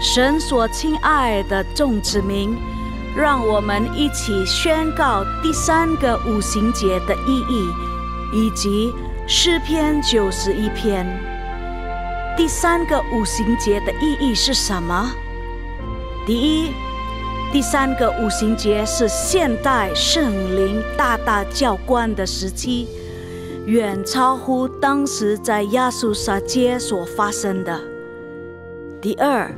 神所亲爱的众子民，让我们一起宣告第3个五旬节的意义，以及诗篇91篇。第3个五旬节的意义是什么？第一，第3个五旬节是现代圣灵大大浇灌的时期，远超乎当时在亚述撒街所发生的。第二，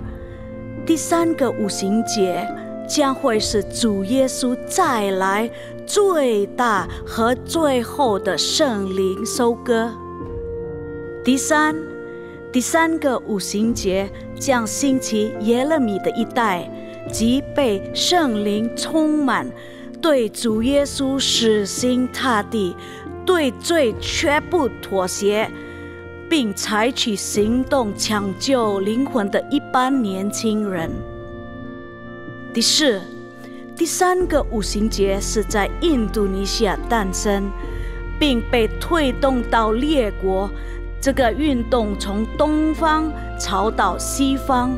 第3个五旬节将会是主耶稣再来最大和最后的圣灵收割。第三个五旬节将兴起耶勒米的一代，即被圣灵充满，对主耶稣死心塌地，对罪绝不妥协，并采取行动抢救灵魂的一般年轻人。第四，第3个五旬节是在印度尼西亚诞生，并被推动到列国。这个运动从东方朝到西方，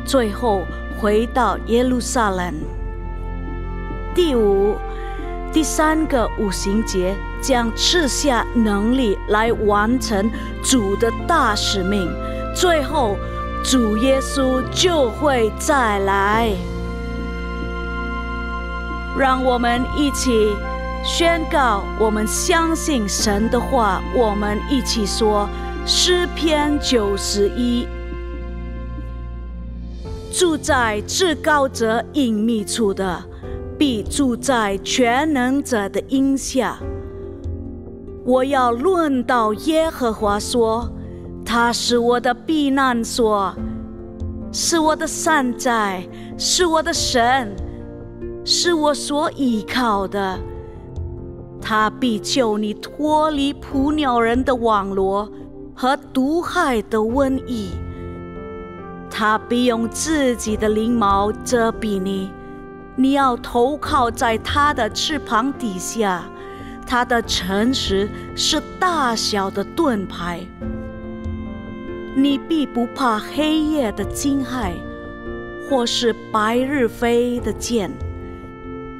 最后回到耶路撒冷。第五，第3个五旬节将赐下能力来完成主的大使命，最后主耶稣就会再来。让我们一起宣告，我们相信神的话。我们一起说诗篇91：住在至高者隐秘处的，必住在全能者的荫下。我要论到耶和华说，他是我的避难所，是我的山寨，是我的神，是我所依靠的。他必救你脱离捕鸟人的网罗和毒害的瘟疫。他必用自己的翎毛遮蔽你，你要投靠在他的翅膀底下。他的诚实是大小的盾牌。你必不怕黑夜的惊骇，或是白日飞的箭，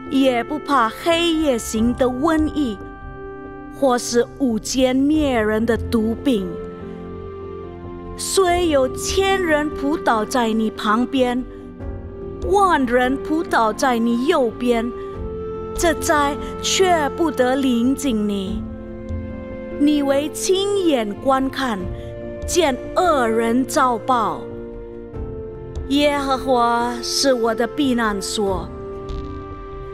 也不怕黑夜行的瘟疫，或是午间灭人的毒病。虽有1000人扑倒在你旁边，10000人扑倒在你右边，这灾却不得临近你。你为亲眼观看，见恶人遭报。耶和华是我的避难所，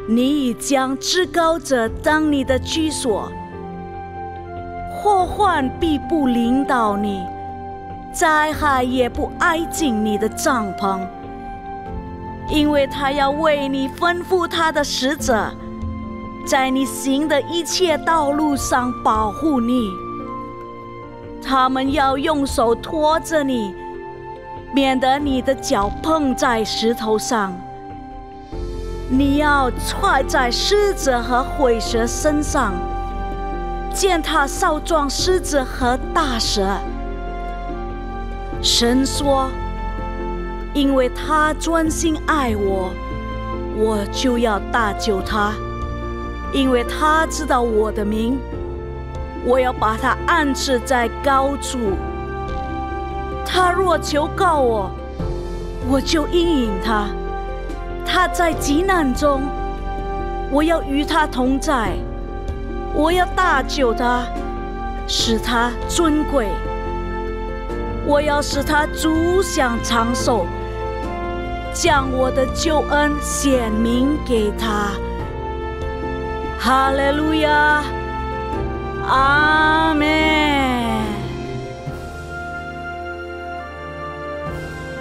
你已将至高者当你的居所。祸患必不临到你，灾害也不挨近你的帐篷，因为他要为你吩咐他的使者，在你行的一切道路上保护你。他们要用手托着你，免得你的脚碰在石头上。你要踹在狮子和虺蛇身上，践踏少壮狮子和大蛇。神说，因为他专心爱我，我就要搭救他。因为他知道我的名，我要把他安置在高处。他若求告我，我就应允他。他在急难中，我要与他同在。我要搭救他，使他尊贵。我要使他足享长寿，将我的救恩显明给他。哈利路亚，阿们。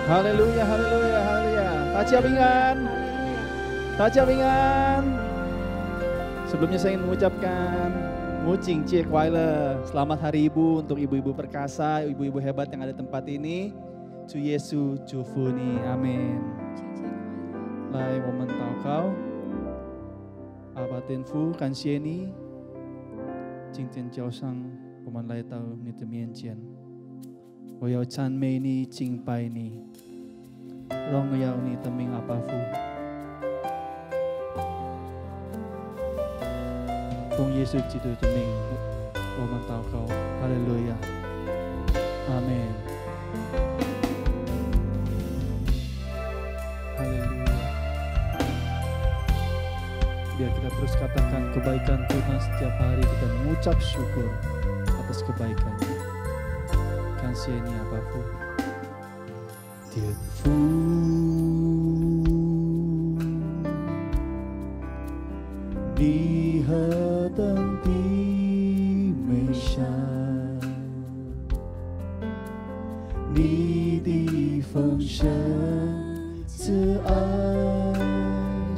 哈利路亚，哈利路亚，哈利路亚。大家平安，大家平安。Sebelumnya saya ingin mengucapkan Ngucing Cie Kwaile, selamat hari ibu untuk ibu-ibu perkasa, ibu-ibu hebat yang ada di tempat ini. Chu Yesu Chufuni, amin. 来，我们祷告。阿爸天父，感谢你，今天早上我们来到你的面前，我要赞美你，敬拜你。荣耀你的名，阿爸父。奉耶稣基督的名，我们祷告，哈利路亚，阿门，哈利路亚。Biar kita terus katakan kebaikan Tuhan setiap hari, kita mengucap syukur atas kebaikannya. Kasih ini apa pun. 天父，你何等的美善，你的丰盛慈爱，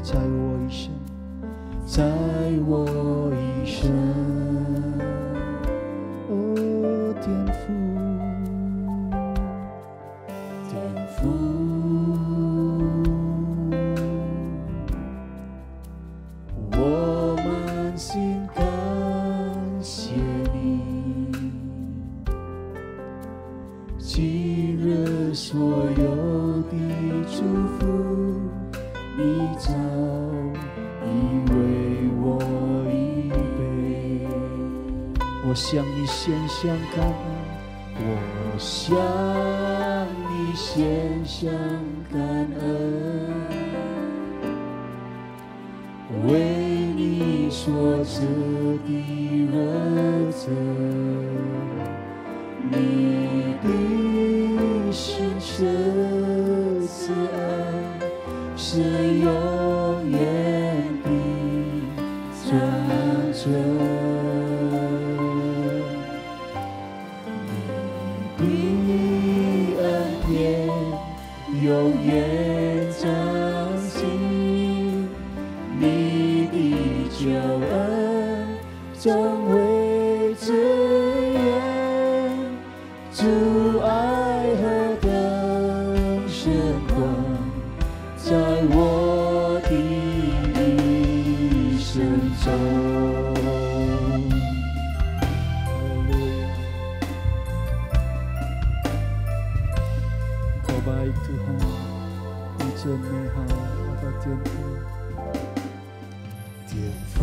在我一生，在我一生，哦，天父。我满心感谢你，今日所有的祝福，你早已为我预备。我向你献上感恩，我向你献上感恩，为你所赐的热忱，你的心深慈爱是永远的传承，你的恩典永远彰显，你的救恩终为至远，主爱何等深广，在我的一生中。Kau baik Tuhan, Pujian mahal Bapa天父，天父，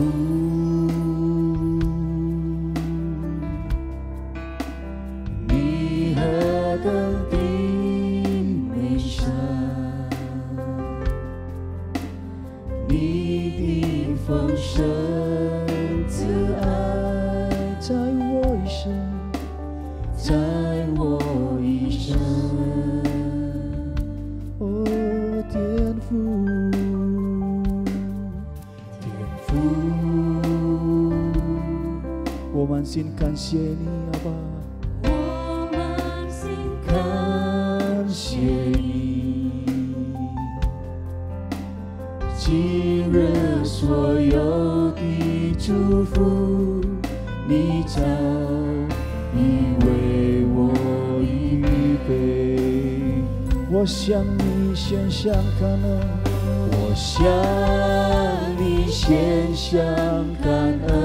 你何等的美善，你的丰盛慈爱，在我一生，在我一生。哦，天父，天父，我满心感谢你，阿爸，我满心感谢你，今日所有的祝福，你早已为我预备。我向你献上感恩，我向你献上感恩，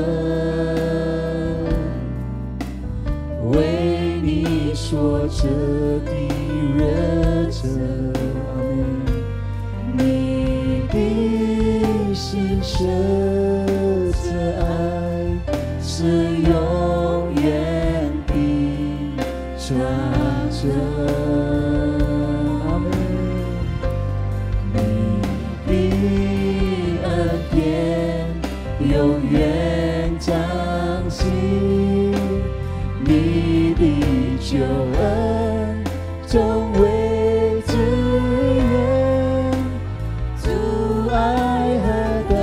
为你所赐的热忱，阿们。你的心深慈爱是永远的传承。永远彰显你的救恩，终为至远，主爱何等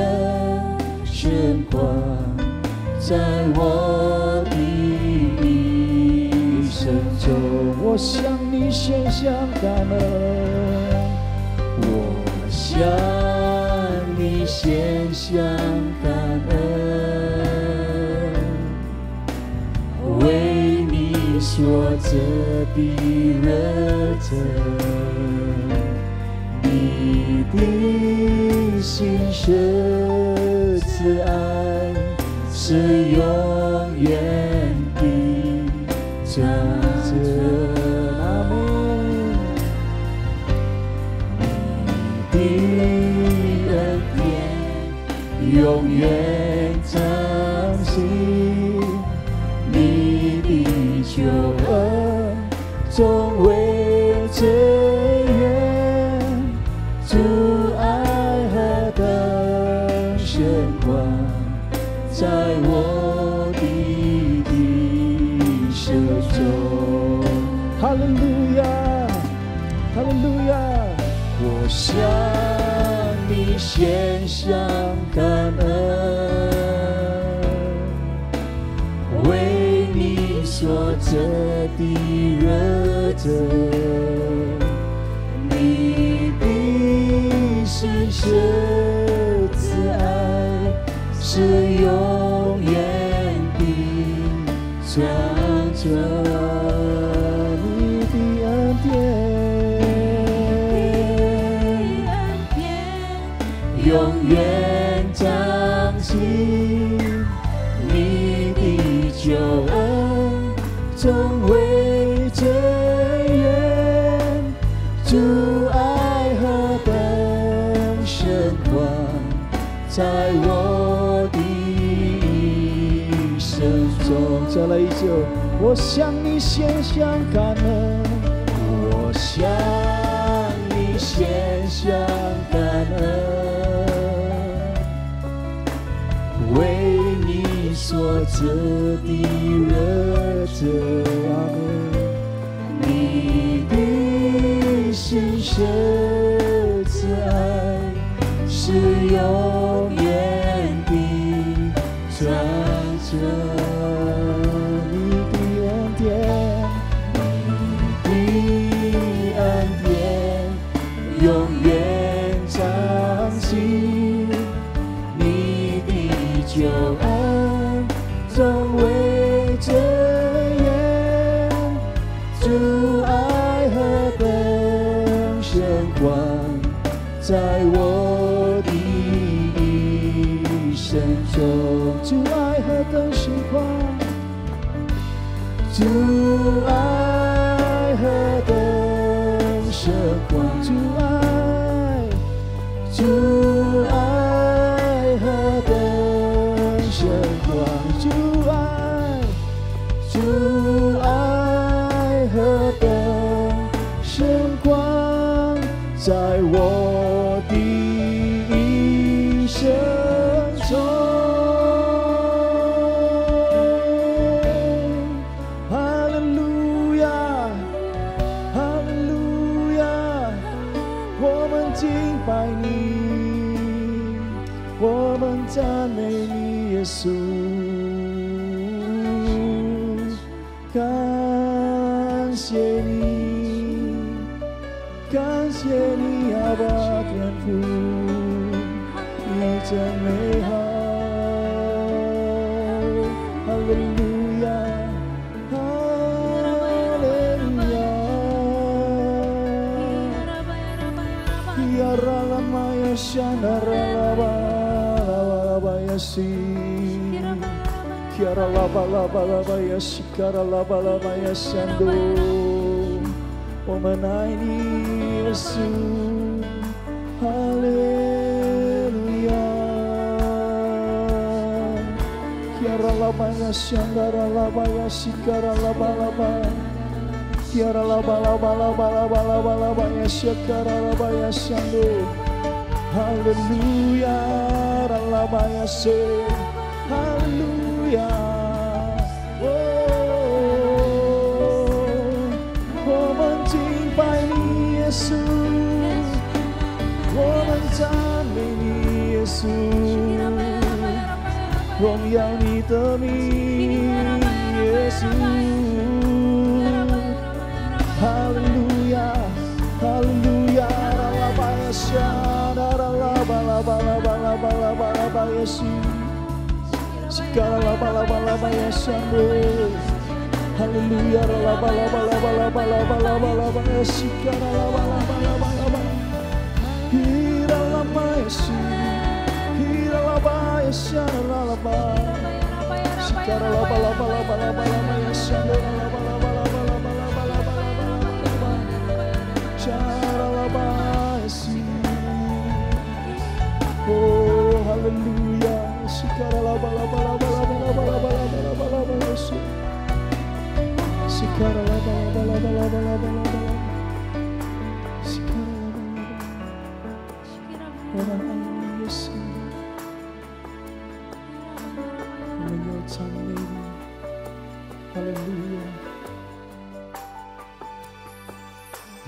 深广，在我的一生中。我向你献上感恩，我向你献上感恩，为你所赐的热忱，你的心深慈爱是永远的长存。阿们。恩典永远彰显，你的救恩从未结缘，主爱何等显光，在我的生中。哈利路亚，哈利路亚！我向你献上感恩，为你所赐的热忱，你的深深慈爱是永远的传承，你的恩典永远彰显，你的救恩从未结缘，主爱何等深广，在我的生中。再来一首，我向你献上感恩，我向你献上感恩，为你所赐的热忱，你的深深慈爱是永远的传承，你的恩典，你的恩典永远彰显，你的救恩从未结缘，主爱何等深广，在我的生中。主爱何等深广，主爱何等深广，主爱何等深广，主爱何等深广，在我的生中。哈利路亚，哈利路亚，我们敬拜你，我们赞美你，耶稣。感谢你，感谢你，阿爸天父，你真美好。哈利路亚，哈利路亚。Ya ralama ya shana ralaba laba ya si. Kiara laba laba laba ya shikara laba laba ya shando. Omenaini Yesus, haleluya. Kiara laba ya shandara laba ya shikara laba laba. Kiara laba laba laba laba laba laba ya shikara laba ya shando. Haleluya, laba ya se. Haleluya. Oh, 我们敬拜你，耶稣，我们赞美你，耶稣，荣耀你的名，耶稣。哈利路亚，哈利路亚，拉巴呀沙，拉巴拉巴拉巴拉巴拉巴拉巴耶稣。Sikara laba laba laba ya shambo, haleluya laba laba laba laba laba laba laba ya sikara laba laba laba laba, hira laba ya si, hira laba ya shara laba, sikara laba laba laba laba laba ya shambo laba laba laba laba laba laba laba laba, shara laba ya si. Haleluya. Sikara laba laba laba laba laba laba laba laba laba Yesus. Sikara laba laba laba laba laba laba. Sikara laba laba. Orang Allah Yesus. Menyucikan ini. Haleluya.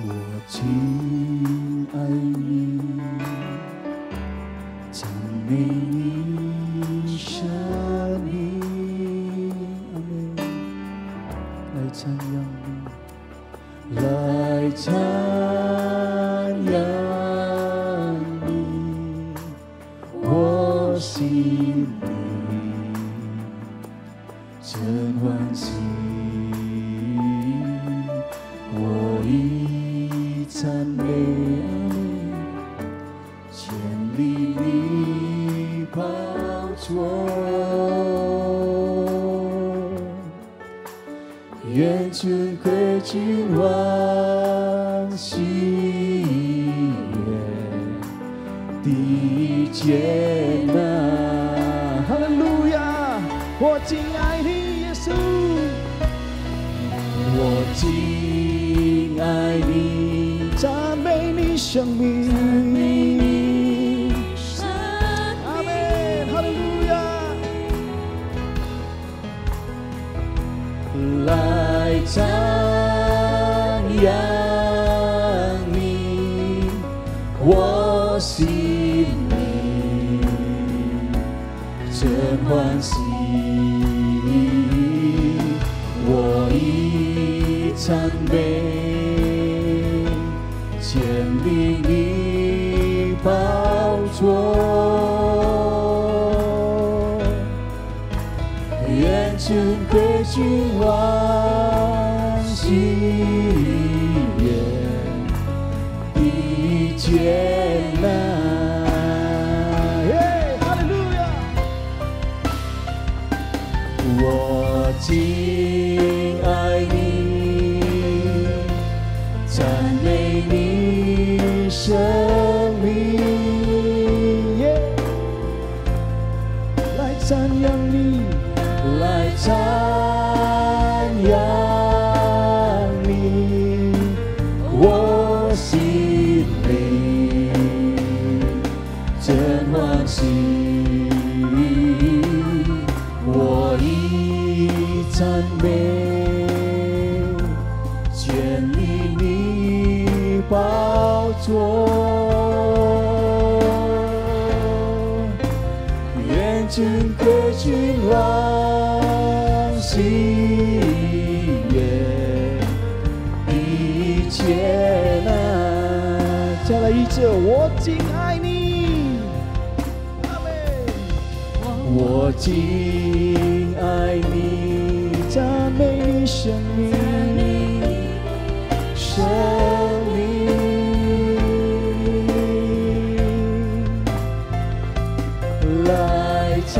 我敬爱你，赞美你生命，阿门。来赞扬你，来赞扬你，我心里真欢喜，我已赞美你，建立你宝座，愿尊贵君王喜悦地接纳。哈利路亚！我敬爱你，耶稣。我敬爱你，赞美你生命。阿门，哈利路亚！来赞扬你，我心里真欢喜。我已赞美，建立你宝座，愿尊贵君王喜悦地接纳。哈利路亚！我敬爱你，赞美你生命，来赞扬你，来赞扬你，我心里真欢喜，我已赞美，建立你宝座，愿尊贵君王喜悦地接纳。再来一次，我敬爱你，阿门。我敬爱你，赞美你生命，生命。来赞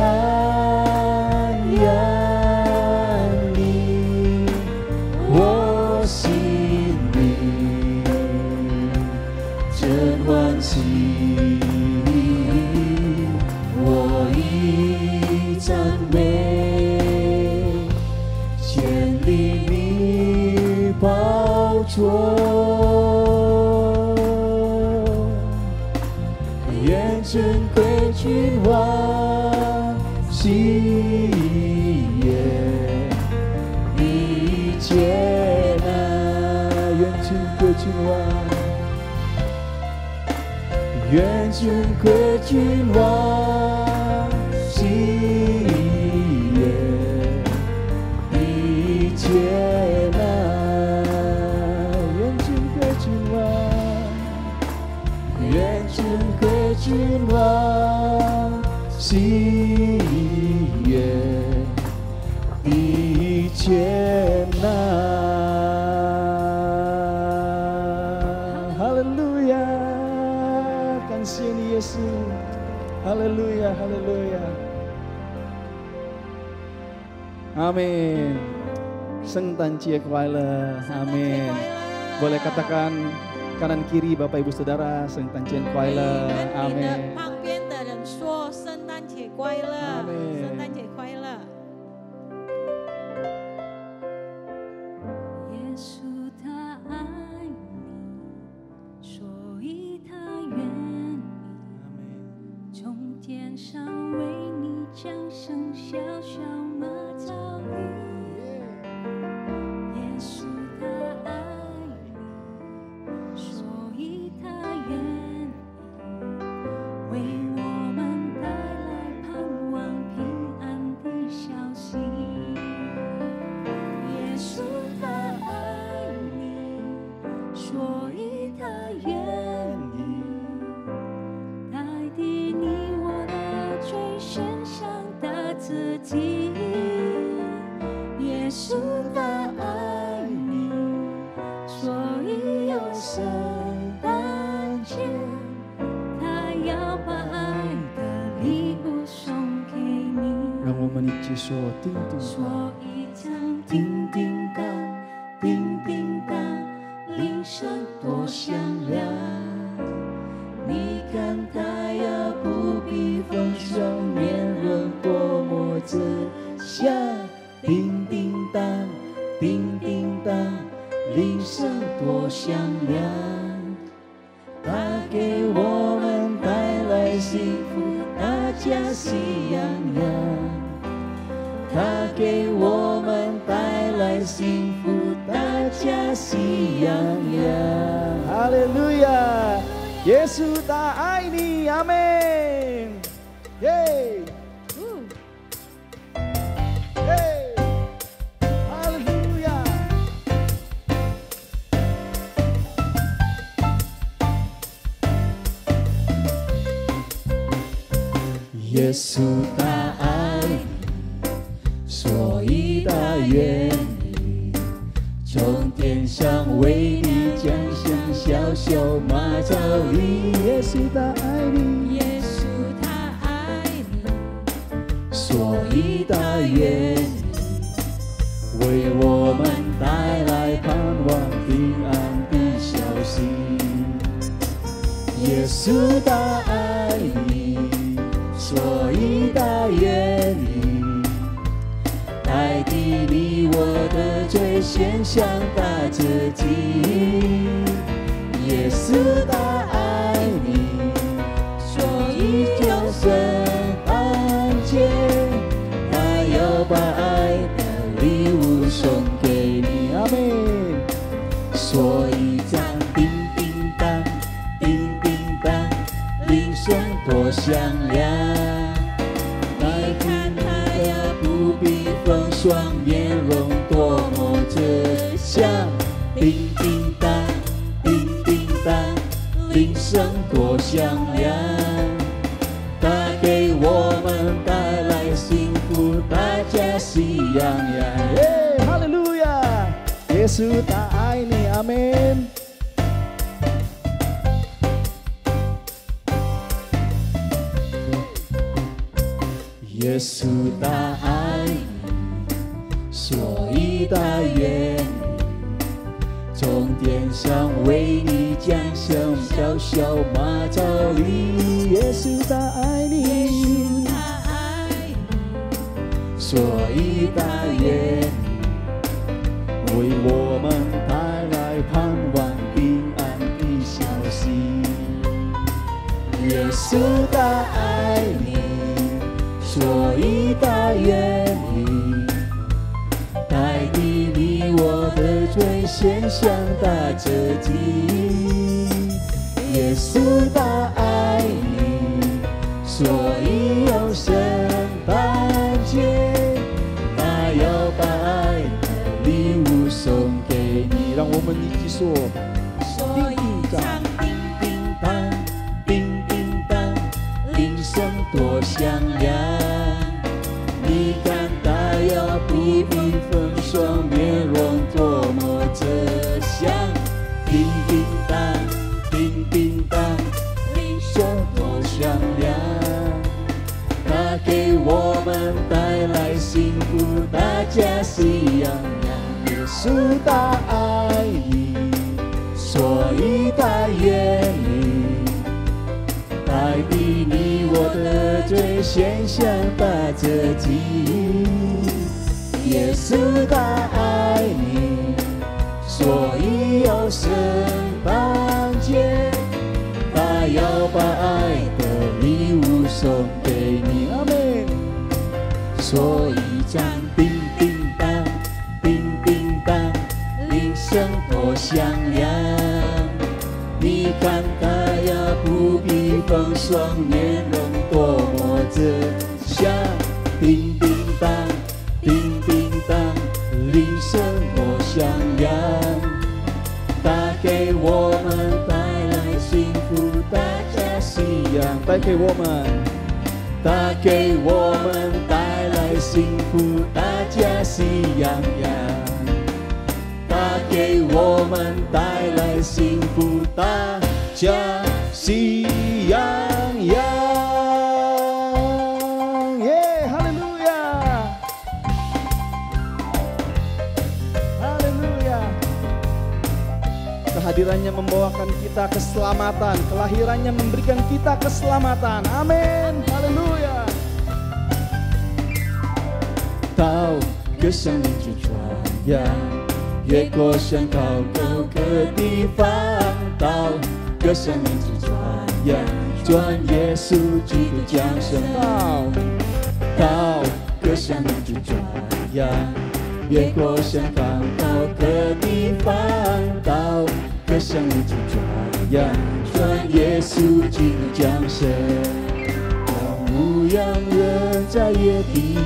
扬你，我心里真欢喜，我已赞美，建立你宝座，愿尊贵君王喜悦地接纳，愿尊贵君王，愿尊贵君王喜悦地接纳，愿尊贵君王，愿尊贵君王喜悦地接纳。哈利路亚，感谢你耶稣，哈利路亚，哈利路亚，阿门。圣诞节快乐，阿门。Boleh katakan kanan kiri Bapak Ibu Saudara, 圣诞节快乐，阿门。旁边的人说圣诞快乐，圣诞节快乐。耶稣他爱你，所以他愿意从天上为你降生小小马槽里。耶稣他爱你，所以他愿意为我们带来盼望平安的消息。耶稣他爱你，所以他愿意代替你我的罪，献上他自己。耶稣他爱你，所以有圣诞节，他要把爱的礼物送给你。让我们一起说叮叮所以将叮叮当，叮叮当，铃声多响亮。你看他呀，不必风霜，面容多么慈祥。叮叮当，叮叮当，铃声多响亮。他给我们带来幸福，大家喜洋洋。他给我们带来幸福，大家喜洋洋。哈利路亚！耶稣他爱你，阿门。耶！耶！哈利路亚！耶稣他爱你，所以他愿意从天上为你降生小小马槽里。耶稣他爱你，耶稣他爱你，所以他愿意为我们带来盼望平安的消息。耶稣他爱你，所以他愿意代替你我的罪，献上他自己。耶稣他爱你，所以就圣诞节，他要把爱的礼物送给你。阿门。所以将叮叮当，叮叮当，铃声多响亮。你看他呀，不必风霜，面容多么慈祥。叮叮当，叮叮当，铃声多响亮。他给我们带来幸福，大家喜洋洋。耶！哈利路亚！耶稣他爱你，阿门。耶稣他爱你，所以他愿意从天上为你降生小小马槽里。耶稣他爱你，他爱你，所以他愿意为我们带来盼望平安的消息。耶稣他爱你，所以他愿意代替你我的罪，献上他自己。耶稣他爱你，所以有圣诞节，他要把爱的礼物送给你。让我们一起说所以唱叮叮当，叮叮当，铃声多响亮。你看他呀，不必风霜，面容多么慈祥。叮叮当，叮叮当，铃声多响亮。他给我们带来幸福，大家喜洋洋。耶稣他爱你，所以他愿意代替你我的罪，也献上他自己。耶稣他爱你，所以要生帮接，他要把爱的礼物送给你。阿门。所以将叮叮当，叮叮当，铃声多响亮。你看他呀，不必风霜，面容多么慈祥。叮叮当，叮叮当，铃声多响亮。他给我们带来幸福，大家喜洋。带给我们，他给我们带来幸福，大家喜洋洋。他给我们带来幸福，大家喜洋洋。耶，哈利路亚，哈利路亚。Kehadirannya membawakan kita keselamatan, kelahirannya memberikan kita keselamatan. Amin, haleluya. 到个生命之传扬，越过山高沟个地方，到个生命之传扬，传耶稣基督降生。到个生命之传扬，越过山高沟个地方，到个生命之传扬，传耶稣基督降生。让牧羊人在野地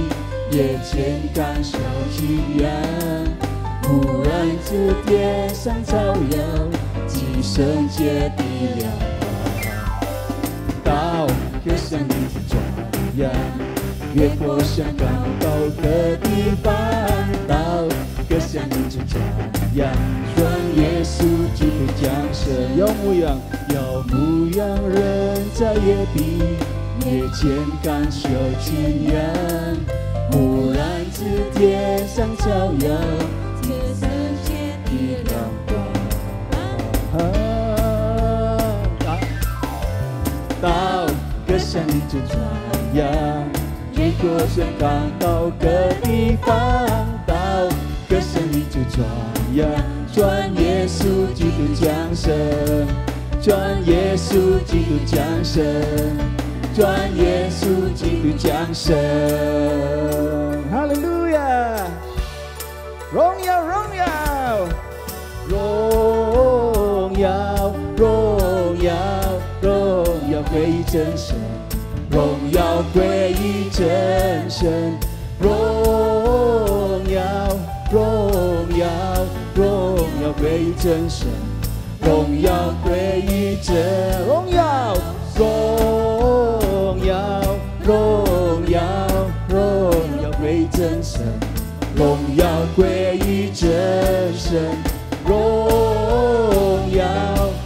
夜间感受夕阳，忽然之天上照耀，极圣洁的亮光。到个生命之传扬，越过山高高的地方，到个生命之传扬，传耶稣基督降生。有牧羊，有牧羊人在野地夜间感受夕阳，忽然之天上照耀，这圣洁的亮到个生命之传扬，越过山高高个地方，到个生命之传扬，传耶稣基督降生，传耶稣基督降生，传耶稣基督降生。哈利路亚，荣耀荣耀，荣耀荣耀荣耀归于真神，荣耀归于真神，荣耀荣耀荣耀归于真神，荣耀归于真，荣耀荣耀荣耀荣耀归于真神，荣耀归于真神，荣耀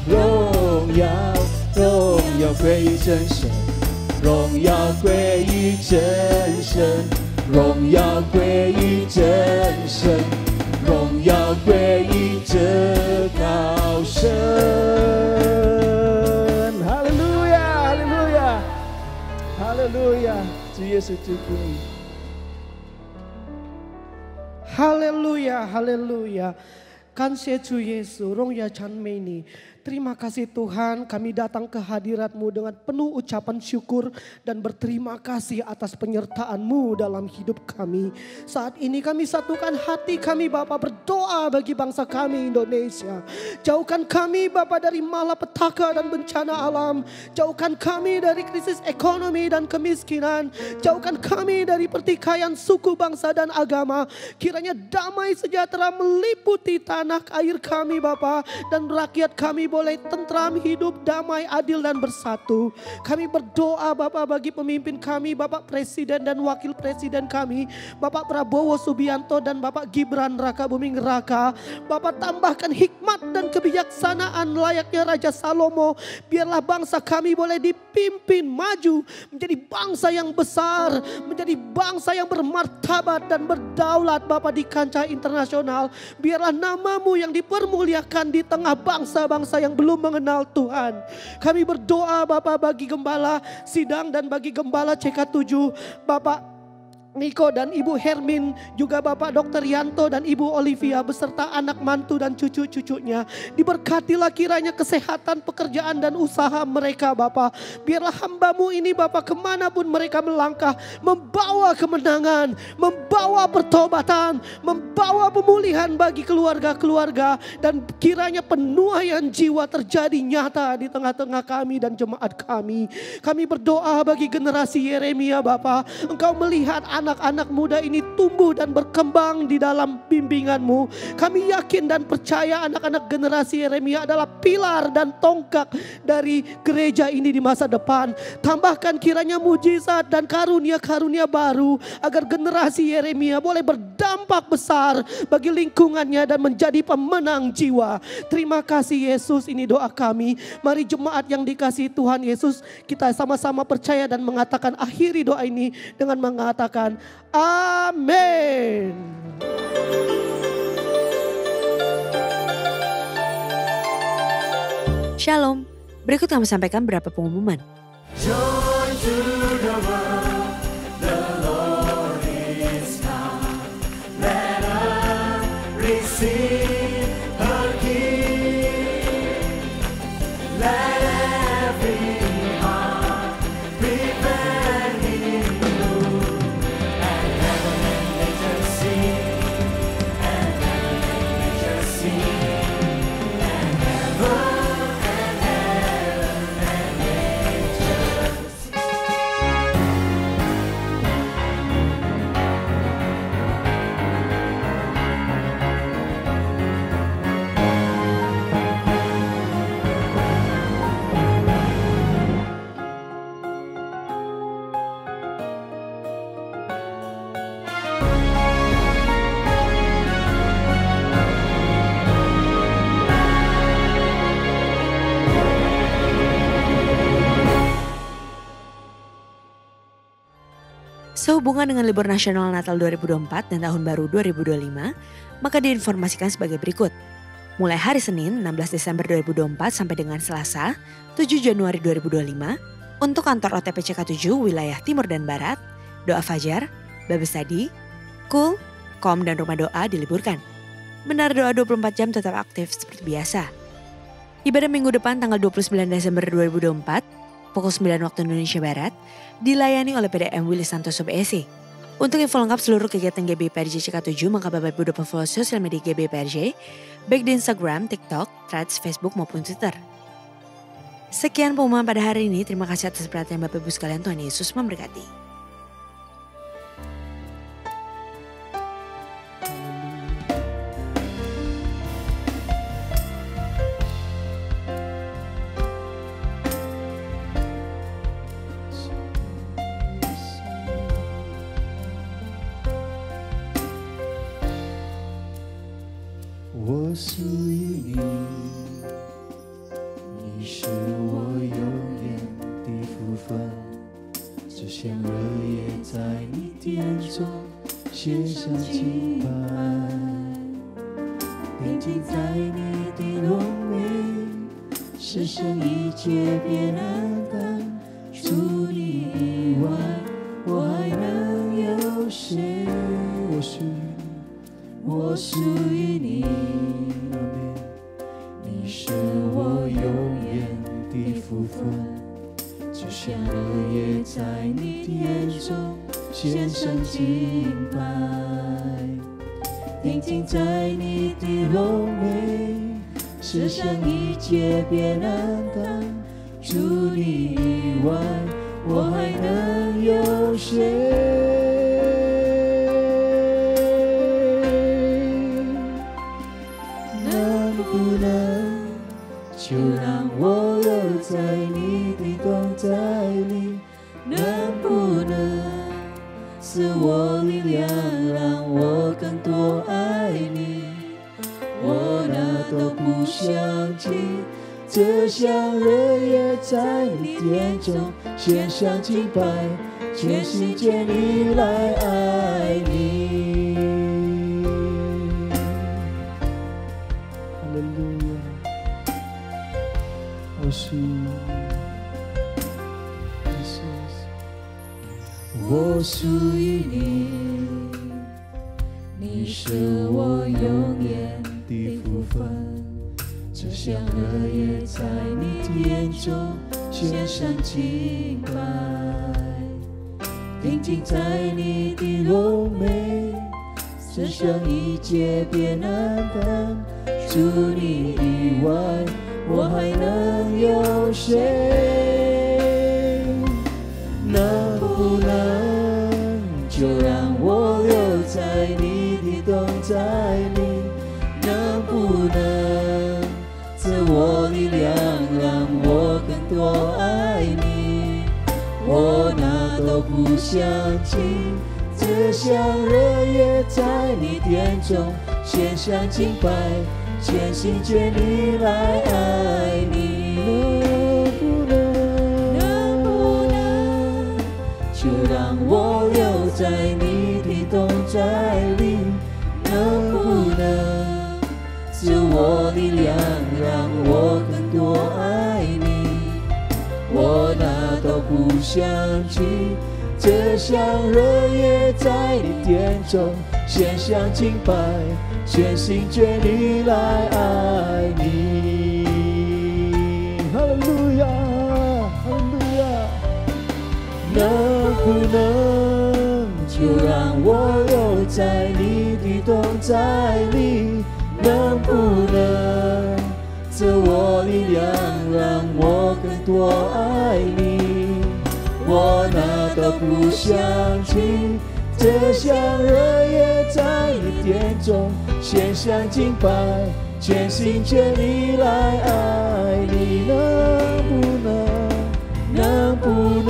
荣耀荣耀归于真神，荣耀归于真神，荣耀归于真神，荣耀归于这高神。哈利路亚，哈利路亚，哈利路亚，主耶稣祝福你。哈利路亚，哈利路亚。感谢主Yesus, Roh Ya Chan Meni. Terima kasih Tuhan, kami datang ke hadirat-Mu dengan penuh ucapan syukur dan berterima kasih atas penyertaan-Mu dalam hidup kami. Saat ini kami satukan hati kami Bapa, berdoa bagi bangsa kami Indonesia. Jauhkan kami Bapa dari malapetaka dan bencana alam. Jauhkan kami dari krisis ekonomi dan kemiskinan. Jauhkan kami dari pertikaian suku, bangsa dan agama. Kiranya damai sejahtera meliputi tanah air kami Bapa, dan rakyat kami boleh tentram, hidup, damai, adil dan bersatu. Kami berdoa Bapak bagi pemimpin kami, Bapak Presiden dan Wakil Presiden kami, Bapak Prabowo Subianto dan Bapak Gibran Raka Buming Raka. Bapak tambahkan hikmat dan kebijaksanaan layaknya Raja Salomo. Biarlah bangsa kami boleh dipimpin maju menjadi bangsa yang besar, menjadi bangsa yang bermartabat dan berdaulat Bapak di kancah internasional. Biarlah nama-Mu yang dipermuliakan di tengah bangsa-bangsa bangsa yang belum mengenal Tuhan. Kami berdoa Bapak bagi Gembala Sidang dan bagi Gembala CK7, Bapak Niko dan Ibu Hermin, juga Bapak Dr. Yanto dan Ibu Olivia beserta anak mantu dan cucu-cucunya. Diberkatilah kiranya kesehatan, pekerjaan dan usaha mereka Bapak. Biarlah hamba-Mu ini Bapak kemanapun mereka melangkah, membawa kemenangan, membawa pertobatan, membawa pemulihan bagi keluarga-keluarga. Dan kiranya penuaian jiwa terjadi nyata di tengah-tengah kami dan jemaat kami. Kami berdoa bagi generasi Yeremia Bapak. Engkau melihat anak-anak muda ini tumbuh dan berkembang di dalam bimbingan-Mu. Kami yakin dan percaya anak-anak generasi Yeremia adalah pilar dan tongkat dari gereja ini di masa depan. Tambahkan kiranya mujizat dan karunia-karunia baru agar generasi Yeremia boleh berdampak besar bagi lingkungannya dan menjadi pemenang jiwa. Terima kasih Yesus, ini doa kami. Mari jemaat yang dikasihi Tuhan Yesus, kita sama-sama percaya dan mengatakan, akhiri doa ini dengan mengatakan amin. Shalom, berikut kami sampaikan beberapa pengumuman. Joy to the world, the Lord is come. Let us receive her King. Let every heart prepare Him new. And heaven and nature sing, and heaven and nature sing, and heaven. Sehubungan dengan libur nasional Natal 2024 dan Tahun Baru 2025, maka diinformasikan sebagai berikut. Mulai hari Senin 16 Desember 2024 sampai dengan Selasa 7 Januari 2025, untuk kantor OTP CK7 wilayah Timur dan Barat, doa fajar, Bible study, KUL, KOM dan rumah doa diliburkan. Menara doa 24 jam tetap aktif seperti biasa. Ibadah minggu depan tanggal 29 Desember 2024, pukul 9 waktu Indonesia Barat, dilayani oleh PDM Willy Santoso BSC. Untuk info lengkap seluruh kegiatan GBI-PRJ CK7, maka Bapak Ibu dapat follow sosial media GBI-PRJ, baik di Instagram, TikTok, Threads, Facebook maupun Twitter. Sekian pengumuman pada hari ini, terima kasih atas perhatian Bapak Ibu sekalian, Tuhan Yesus memberkati.献上敬拜，全心全意来爱你。哈利路亚。我属于你，我属于你，你是我永远的福分。这香和也在你殿中献上敬拜，定睛在你的荣美，这香一切别难淡。除你以外，我还能有谁？能不能就让我留在你的同在里？能不能赐我力量，让我更多爱你？我哪都不想听，这香热也在你殿中献上敬拜，全心全力来爱你。能不能就让我留在你的同在里？能不能赐我力量，让我更多爱你？我哪都不想去，这香热也在你殿中献上敬拜，全心全力来爱你。哈利路亚，哈利路亚。能不能就让我留在你的同在里？能不能赐我力量，让我更多爱你？我哪都不想去，这香热也在你殿中献上敬拜，全心全力来爱你。能不能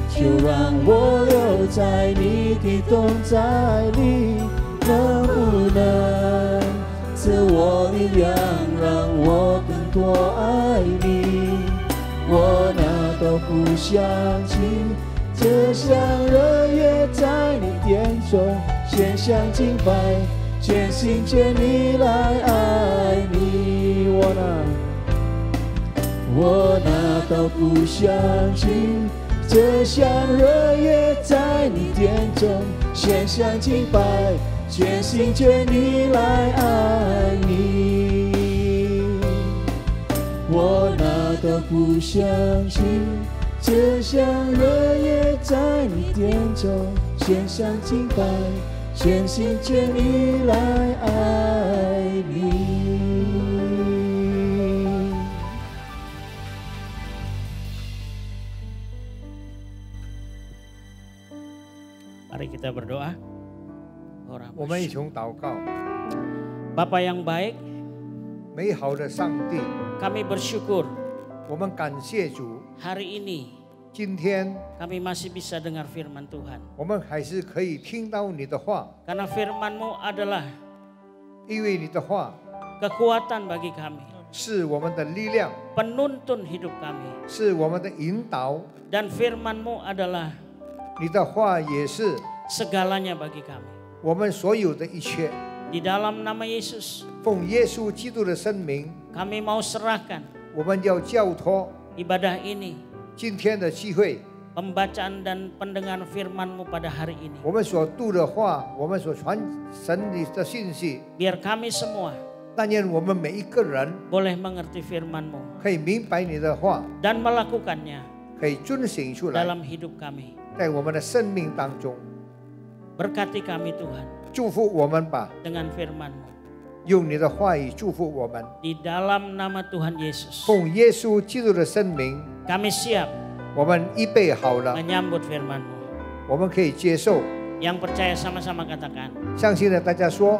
就让我留在你的同在里？能不能赐我力量，让我更多爱你？我哪都不想去，这香热也在你殿中献上敬拜，全心全力来爱你。我哪都不想去，这香热也在你殿中献上敬拜，全心全力来爱你。我哪都不想去，这香热也在你殿中献上敬拜，全心全力来爱你。Mari kita berdoa. 我们一同祷告。 Bapa yang baik, 美好的上帝， kami bersyukur 我们感谢主， hari ini 今天 kami masih bisa dengar firman Tuhan. 我们还是可以听到你的话， Karena firman-Mu adalah 因为你的话 kekuatan bagi kami, 是我们的力量， penuntun hidup kami. 是我们的引导， Dan firman-Mu adalah 你的话也是 segalanya bagi kami. 我们所有的一切。 Di dalam nama Yesus, 奉耶稣基督的圣名， kami mau serahkan 我们要交托 ibadah ini, 今天的聚会， pembacaan dan pendengaran firman-Mu pada hari ini. 我们所读的话，我们所传神的信息， Biar kami semua 但愿我们每一个人 boleh mengerti firman-Mu 可以明白你的话， dan melakukannya 可以遵行出来， dalam hidup kami. 在我们的生命当中。 Berkati kami Tuhan 祝福我们吧， dengan firman-Mu. 用你的话语祝福我们。 Di dalam nama Tuhan Yesus, 奉耶稣基督的圣名， kami siap 我们预备好了， menyambut firman-Mu. 我们可以接受。 Yang percaya sama-sama katakan, 相信的大家说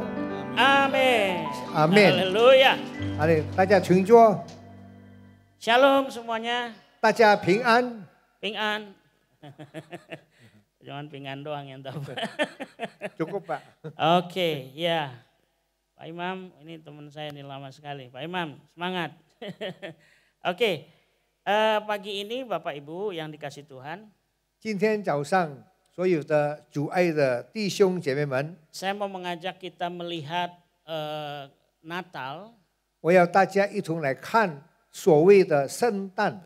Amin. Amin. Haleluya. 好的，大家请坐， Shalom semuanya. 大家平安。 Ping-an. Jangan ping-an doang yang tahu. Cukup Pak. Oke, ya. Pak Imam, ini teman saya nih lama sekali. Pak Imam, semangat. Oke, pagi ini Bapak Ibu yang dikasih Tuhan, 今天早上所有的主爱的弟兄姐妹们， saya mau mengajak kita melihat Natal 我要大家一同来看所谓的圣诞，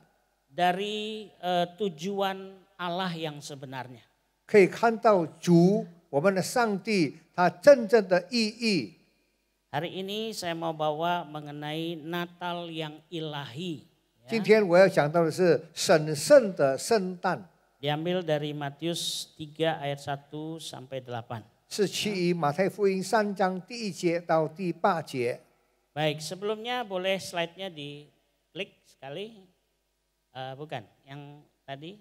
dari tujuan Allah yang sebenarnya. 可以看到主我们的上帝他真正的意义。 Hari ini saya mau bawa mengenai Natal yang ilahi. 今天我要讲到的是神圣的圣诞， Diambil dari Matius 3 ayat 1 sampai 8. 是起于马太福音3章第1节到第8节。 Baik, sebelumnya boleh slide-nya di-klik sekali. Bukan, yang tadi.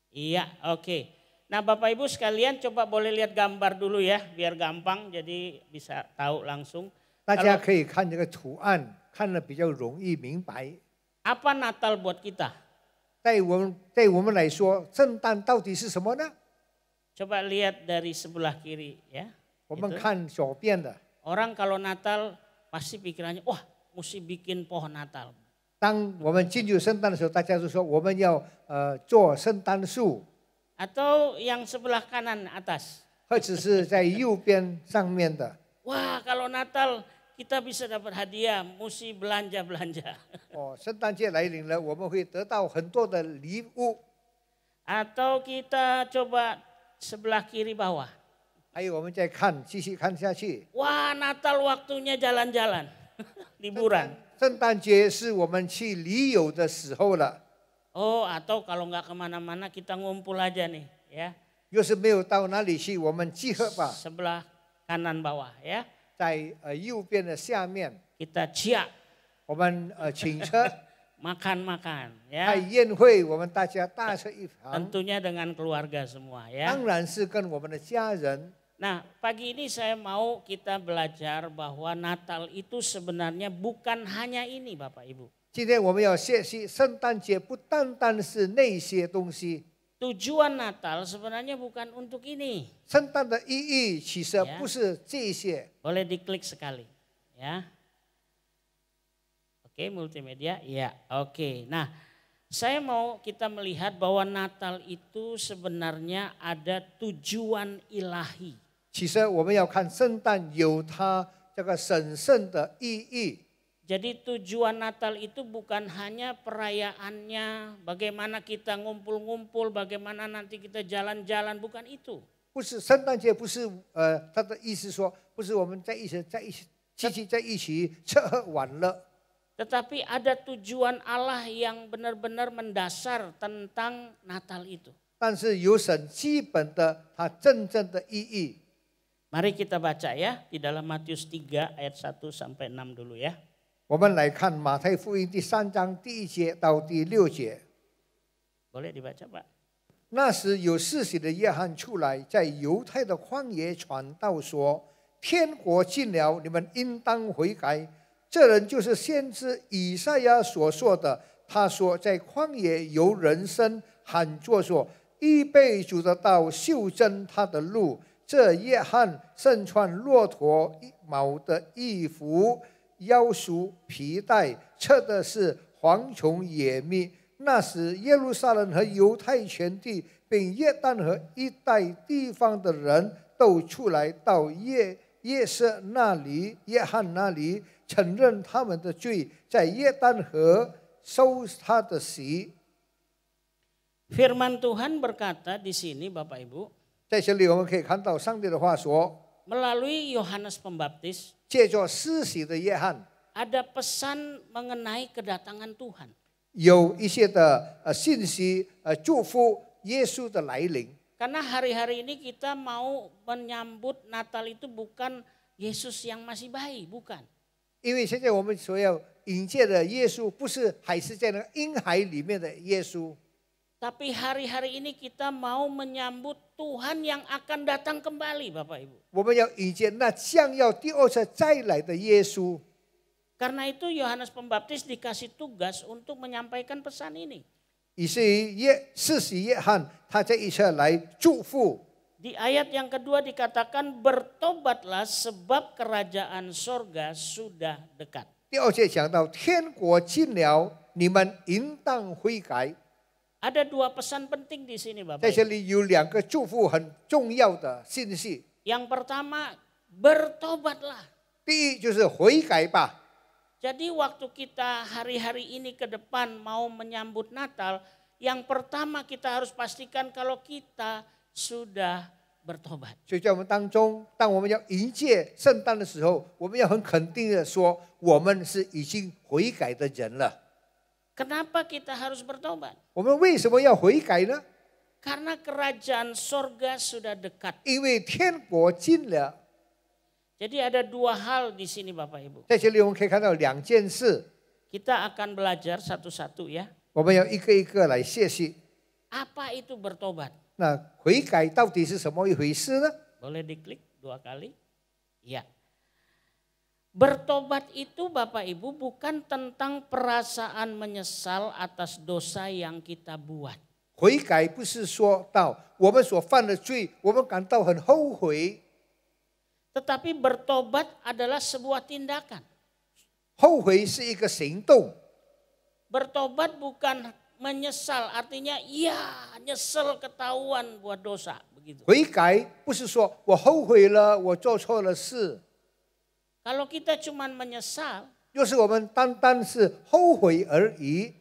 Iya, oke. Nah Bapak Ibu sekalian coba boleh lihat gambar dulu ya, biar gampang jadi bisa tahu langsung. 大家可以看这个图案，看了比较容易明白。 Apa Natal buat kita? 对我们来说，圣诞到底是什么呢？ Coba lihat dari sebelah kiri ya. 我们 Itu. 看左边的。 Orang kalau Natal pasti pikirannya, wah mesti bikin pohon Natal. 当我们进入圣诞的时候，大家就说我们要做圣诞树， Atau yang sebelah kanan atas. 或者是在右边上面的。 Wah kalau Natal kita bisa dapat hadiah, mesti belanja-belanja. 哦，圣诞节来临了，我们会得到很多的礼物。 Atau kita coba sebelah kiri bawah. 还有我们再看，继续看下去。 Wah Natal waktunya jalan-jalan, liburan. 圣诞节是我们去旅游的时候了。 Oh atau kalau nggak kemana-mana kita ngumpul aja nih ya. 要是没有到哪里去，我们集合吧， Sebelah kanan bawah ya. 在右边的下面， Kita cia, 我们请车 makan-makan 开 ya. 宴会，我们大家大吃一盘， Tentunya dengan keluarga semua ya. 当然是跟我们的家人。 Nah pagi ini saya mau kita belajar bahwa Natal itu sebenarnya bukan hanya ini Bapak Ibu. 今天我们要学习圣诞节，不单单是那些东西。 Tujuan Natal sebenarnya bukan untuk ini. 圣诞的意义其实 Ya. 不是这些。 Boleh diklik sekali ya. Oke multimedia ya oke. Nah saya mau kita melihat bahwa Natal itu sebenarnya ada tujuan ilahi. 其实我们要看圣诞有它这个神圣的意义。 Jadi tujuan Natal itu bukan hanya perayaannya, bagaimana kita ngumpul-ngumpul, bagaimana nanti kita jalan-jalan, bukan itu. 不是圣诞节，不是他的意思说，不是我们在一起在一起吃喝玩乐。 Tetapi ada tujuan Allah yang benar-benar mendasar tentang Natal itu. 但是有神基本的它真正的意义。 Mari kita baca ya di dalam Matius 3 ayat 1 sampai 6 dulu ya. 我们来看马太福音第3章第1节到第6节。 Boleh dibaca Pak? 那时有施洗的约翰出来，在犹太的旷野传道说：天国近了，你们应当悔改。这人就是先知以赛亚所说的。他说，在旷野有人声喊着说：预备主的道，修正他的路。这约翰身穿骆驼毛的衣服，腰束皮带，吃的是蝗虫野蜜。那时耶路撒冷和犹太全地并约旦河一带地方的人都出来到约瑟那里、约翰那里，承认他们的罪，在约旦河受他的洗。 Firman Tuhan berkata di sini Bapak Ibu, 在这里我们可以看到上帝的话说， melalui Yohanes Pembaptis 借着施洗的约翰， ada pesan mengenai kedatangan Tuhan. 有一些的信息祝福耶稣的来临。 Karena hari-hari ini kita mau menyambut Natal itu bukan Yesus yang masih bayi, bukan. 因为现在我们所要迎接的耶稣，不是还是在那个婴孩里面的耶稣。 Tapi hari-hari ini kita mau menyambut Tuhan yang akan datang kembali Bapak Ibu. 我们要迎接那将要第二次再来的耶稣。 Karena itu Yohanes Pembaptis dikasih tugas untuk menyampaikan pesan ini. 以至于施洗约翰他这一次来祝福。 Di ayat yang kedua dikatakan bertobatlah sebab kerajaan sorga sudah dekat. 第二节讲到天国近了，你们应当悔改。 Ada dua pesan penting di sini Bapak 在这 Ibu. 里有两个祝福很重要的信息。 Yang pertama bertobatlah. 第一就是悔改吧。Jadi waktu kita hari-hari ini ke depan mau menyambut Natal, yang pertama kita harus pastikan kalau kita sudah bertobat. 所以在我们当中，当我们要迎接圣诞的时候，我们要很肯定的说，我们是已经悔改的人了。 Kenapa kita harus bertobat? 我们为什么要悔改呢？ Karena kerajaan sorga sudah dekat. 因为天国近了。 Jadi ada dua hal di sini Bapak Ibu. 在这里我们可以看到两件事， Kita akan belajar satu-satu ya. 我们要一个一个来学习。 Apa itu bertobat? 那悔改到底是什么一回事呢？ Boleh diklik 2 kali? Ya. Bertobat itu Bapak Ibu bukan tentang perasaan menyesal atas dosa yang kita buat. 悔改不是说到我们所犯的罪，我们感到很后悔。 Tetapi bertobat adalah sebuah tindakan. 后悔是一个行动， Bertobat bukan menyesal, artinya ya nyesel ketahuan buat dosa. Begitu. 悔改不是说我后悔了，我做错了事。 Kalau kita cuman menyesal, 要是我们单单是后悔而已，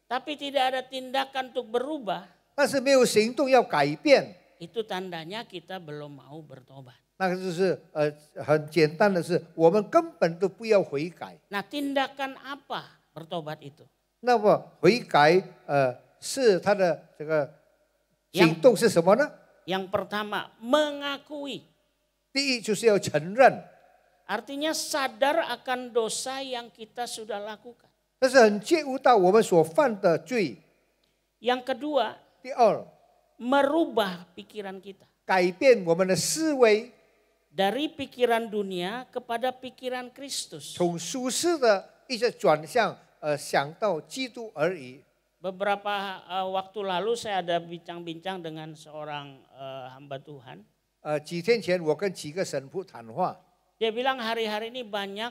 tapi tidak ada tindakan untuk berubah, 但是没有行动要改变， itu tandanya kita belum mau bertobat. 那个就是很简单的是，我们根本都不要悔改。 Nah, tindakan apa bertobat itu? 那么悔改是他的这个行动是什么呢？ Yang pertama, mengakui. 第一就是要承认， Artinya sadar akan dosa yang kita sudah lakukan. 但是很觉悟到我们所犯的罪。 Yang kedua, 第二， merubah pikiran kita. 改变我们的思维， Dari pikiran dunia kepada pikiran Kristus. 从俗世的一些转向想到基督而已。 Beberapa waktu lalu saya ada bincang-bincang dengan seorang hamba Tuhan. 几天前我跟几个神父谈话， Dia bilang hari-hari ini banyak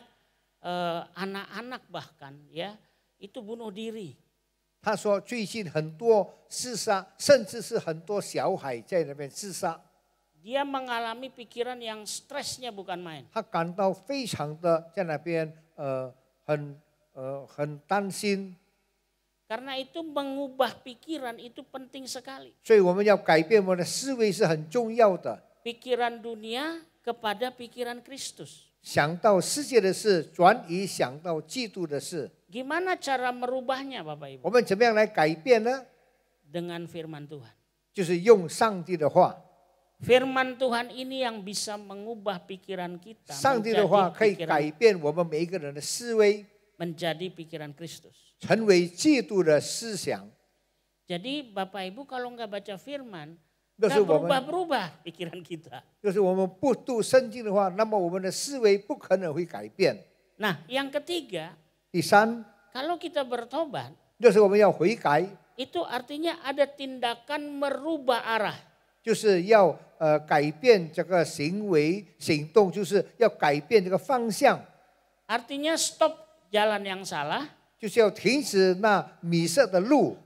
anak-anak bahkan ya itu bunuh diri. 他说最近很多自杀，甚至是很多小孩在那边自杀。 Dia mengalami pikiran yang stresnya bukan main. 他感到非常的在那边很担心， Karena itu mengubah pikiran itu penting sekali. 所以我们要改变我们的思维是很重要的。 Pikiran dunia kepada pikiran Kristus. 想到世界的事，转移想到基督的事。 Gimana cara merubahnya Bapak Ibu? 我们怎么样来改变呢？ Dengan firman Tuhan. 就是用上帝的话。 Firman Tuhan ini yang bisa mengubah pikiran kita 上帝的话可以 menjadi 改变我们每一个人的思维， menjadi pikiran Kristus. 成为基督的思想。 Jadi Bapak Ibu kalau nggak baca firman, 要是 nggak 我们 berubah-berubah pikiran kita. 要是我们不读圣经的话，那么我们的思维不可能会改变。 Nah, yang ketiga, 第三， kalau kita bertobat, 就是我们要悔改， itu artinya ada tindakan merubah arah. 就是要改变这个行为行动，就是要改变这个方向， Artinya stop jalan yang salah, 就是要停止那迷失的路，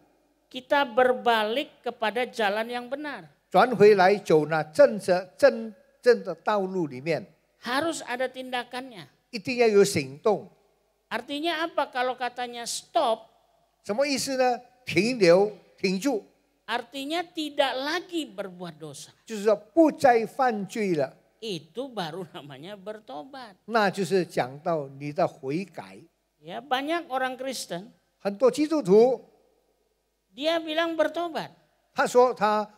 kita berbalik kepada jalan yang benar. 转回来走那真正的道路里面， Harus ada tindakannya. 一定要有行动。 Artinya apa kalau katanya stop? 什么意思呢？停留，停住， Artinya tidak lagi berbuat dosa. 就是说不再犯罪了。 Itu baru namanya bertobat. 那就是讲到你的悔改。 Ya, banyak orang Kristen, 很多基督徒 dia bilang bertobat, 他说他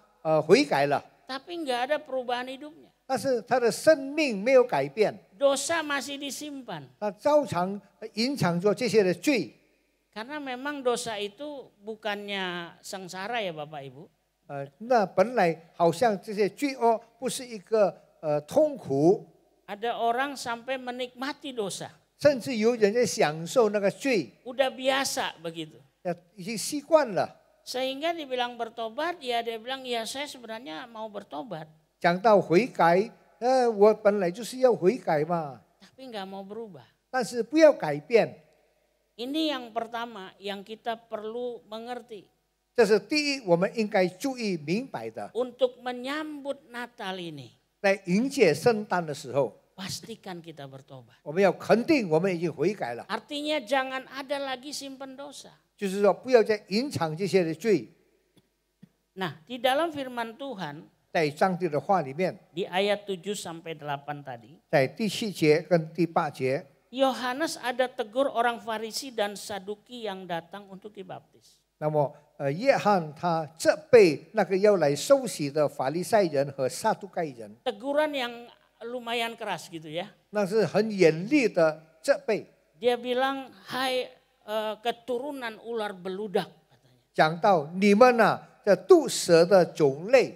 悔改了， tapi nggak ada perubahan hidupnya. 但是他的生命没有改变， Dosa masih disimpan. 他照常隐藏着这些的罪。 Karena memang dosa itu bukannya sengsara ya Bapak Ibu. 那本来好像这些罪恶不是一个痛苦， Ada orang sampai menikmati dosa. 甚至有人在享受那个罪， Udah biasa begitu. 已经习惯了。 Sehingga dibilang bertobat, ya dia bilang ya saya sebenarnya mau bertobat. 讲到悔改，我本来就是要悔改嘛， Tapi nggak mau berubah. 但是不要改变。 Ini yang pertama yang kita perlu mengerti. 这是第一，我们应该注意明白的。 Untuk menyambut Natal ini. 在迎接圣诞的时候， pastikan kita bertobat. 我们要肯定我们已经悔改了， Artinya jangan ada lagi simpen dosa. 就是说不要再隐藏这些的罪。 Nah, di dalam firman Tuhan 在上帝的话里面， di ayat 7 sampai 8 tadi, 在第7节跟第8节， Yohanes ada tegur orang Farisi dan Saduki yang datang untuk dibaptis. 那么约翰他责备那个要来受洗的法利赛人和撒都该人， Teguran yang lumayan keras gitu ya. 那是很严厉的责备。 Dia bilang, hai keturunan ular beludak, katanya. 讲到你们呐、这毒蛇的种类，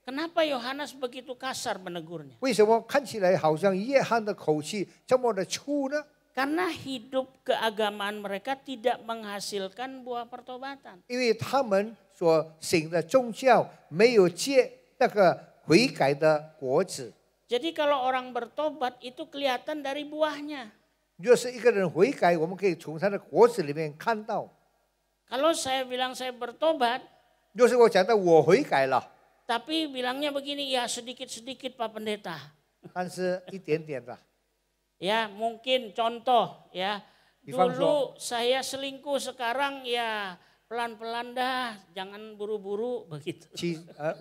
Kenapa Yohanes begitu kasar menegurnya? 为什么看起来好像约翰的口气这么的粗呢？ Karena hidup keagamaan mereka tidak menghasilkan buah pertobatan. 因为他们所行的宗教没有结那个悔改的果子。 Jadi kalau orang bertobat itu kelihatan dari buahnya. 若是一个人悔改，我们可以从他的果子里面看到。 Kalau saya bilang saya bertobat, 若是我讲到我悔改了， tapi bilangnya begini, ya sedikit-sedikit Pak Pendeta. 但是一点点的， Ya mungkin contoh ya, Ivan dulu saya selingkuh, sekarang ya pelan-pelan dah, jangan buru-buru begitu.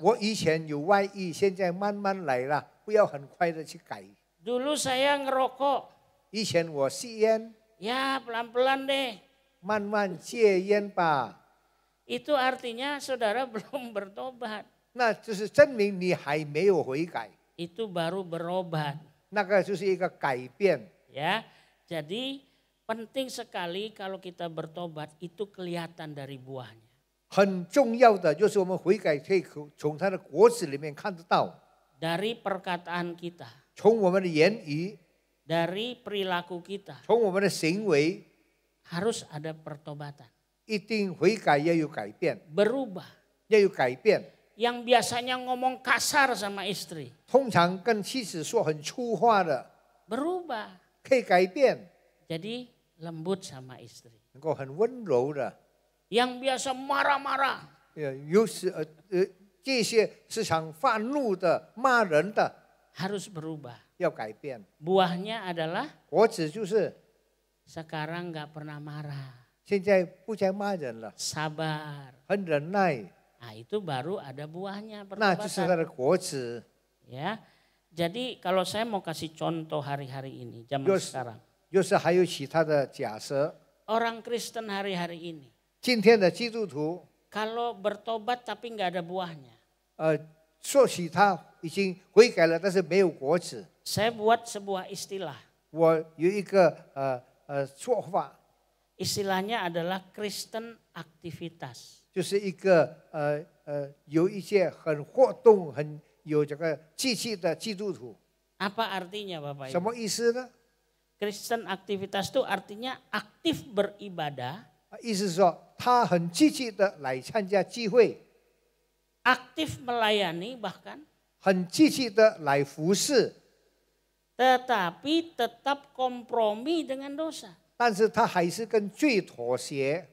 我以前有外遇，现在慢慢来了，不要很快的去改。 Dulu saya ngerokok, 以前我吸烟， ya pelan-pelan deh. 慢慢戒烟吧， Itu artinya saudara belum bertobat. 那就是证明你还没有悔改， Itu baru berobat. 那个就是一个改变。 Ya, jadi penting sekali kalau kita bertobat itu kelihatan dari buahnya. 很重要的就是我们悔改可以从它的果子里面看得到， Dari perkataan kita, 从我们的言语， dari perilaku kita 从我们的行为， harus ada pertobatan. 一定悔改要有改变， Berubah. 要有改变。 Yang biasanya ngomong kasar sama istri, 通常跟妻子说很粗话的， berubah. 可以改变， Jadi lembut sama istri. 能够很温柔的。 Yang biasa marah-marah, 有时这些时常发怒的、骂人的， harus berubah. 要改变。 Buahnya adalah 果子就是 sekarang nggak pernah marah, 现在不再骂人了， sabar. 很忍耐， Nah itu baru ada buahnya 那就是它 pertobatan. 的果子。 Ya, jadi kalau saya mau kasih contoh hari-hari ini, zaman Yes. sekarang, 就是还有其他的假设， orang Kristen hari-hari ini, 今天的基督徒， kalau bertobat tapi nggak ada buahnya, 说起他已经悔改了，但是没有果子。 saya buat sebuah istilah. 我有一个说法， Istilahnya adalah Kristen aktivitas. 就是一个有一些很活动、很有这个积极的基督徒， Apa artinya Bapak 什 Ibu? 么意思呢？ Kristen aktivitas itu artinya aktif beribadah, 意思是说他很积极的来参加聚会， aktif melayani bahkan, 很积极的来服侍， tetapi tetap kompromi dengan dosa. 但是他还是跟罪妥协。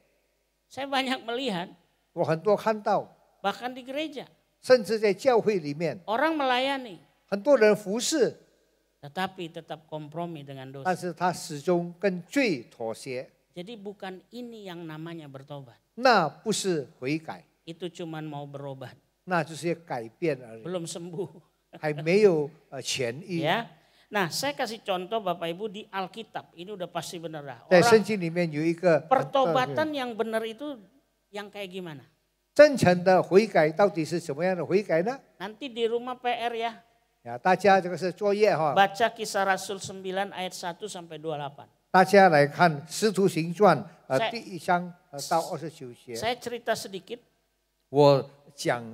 Saya banyak melihat, 我很多看到， bahkan di gereja, 甚至在教会里面， orang melayani, 很多人服侍， tetapi tetap kompromi dengan 但 dosa. 是他始终跟罪妥协， Jadi bukan ini yang namanya bertobat. 那不是悔改， Itu cuman mau berobat, 那就是改变而已， belum sembuh. 还没有痊愈。 Ya. Nah, saya kasih contoh Bapak Ibu di Alkitab. Ini udah pasti benar dah. 在圣 Orang 经里面有一个 pertobatan yang benar itu yang kayak gimana? 真诚的悔改到底是什么样的悔改呢？ Nanti di rumah PR ya. 大家这个是作业哈， Baca Kisah Rasul 9 ayat 1 sampai 28. 大家来看《使徒行传》在第1章到29节。 Saya cerita sedikit. 我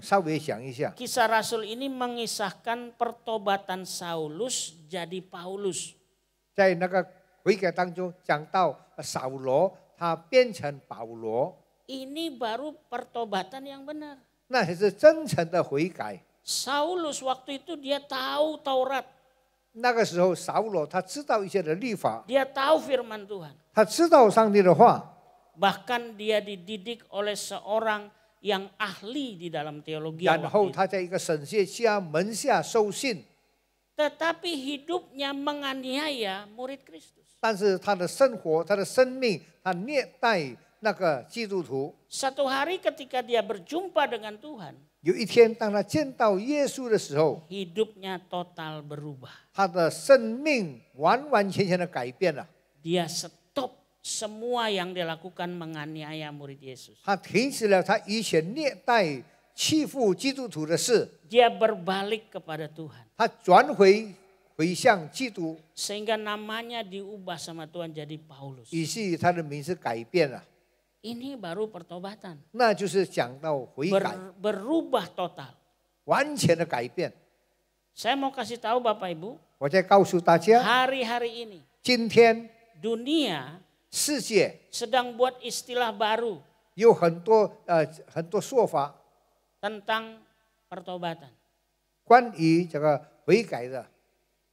稍微讲一下， Kisah Rasul ini mengisahkan pertobatan Saulus jadi Paulus. 在那个悔改当中讲到扫罗他变成保罗， Ini baru pertobatan yang benar. 那才是真诚的悔改。 Saulus waktu itu dia tahu Taurat, 那个时候扫罗他知道一些的律法， dia tahu firman Tuhan. 他知道上帝的话， Bahkan dia dididik oleh seorang yang ahli di dalam teologi. 然后 waktu itu. 他在一个神学家门下受训， tetapi hidupnya menganiaya murid Kristus. 但是他的生活、他的生命，他虐待那个基督徒。 Satu hari ketika dia berjumpa dengan Tuhan, 有一天，当他见到耶稣的时候， hidupnya total berubah. 他的生命完完全全的改变了。 Dia stop semua yang dia lakukan menganiaya murid Yesus. 他停止了他以前虐待、欺负基督徒的事， Dia berbalik kepada Tuhan. 他回向基督， Sehingga namanya diubah sama Tuhan jadi Paulus. 以至于他的名字改变了。 Ini baru pertobatan. 那就是讲到悔改， Berubah total. 完全的改变。 Saya mau kasih tahu Bapak Ibu, 我再告诉大家， hari-hari ini 今天 dunia 世界 sedang buat istilah baru 有很多说法 tentang pertobatan. 关于这个悔改的。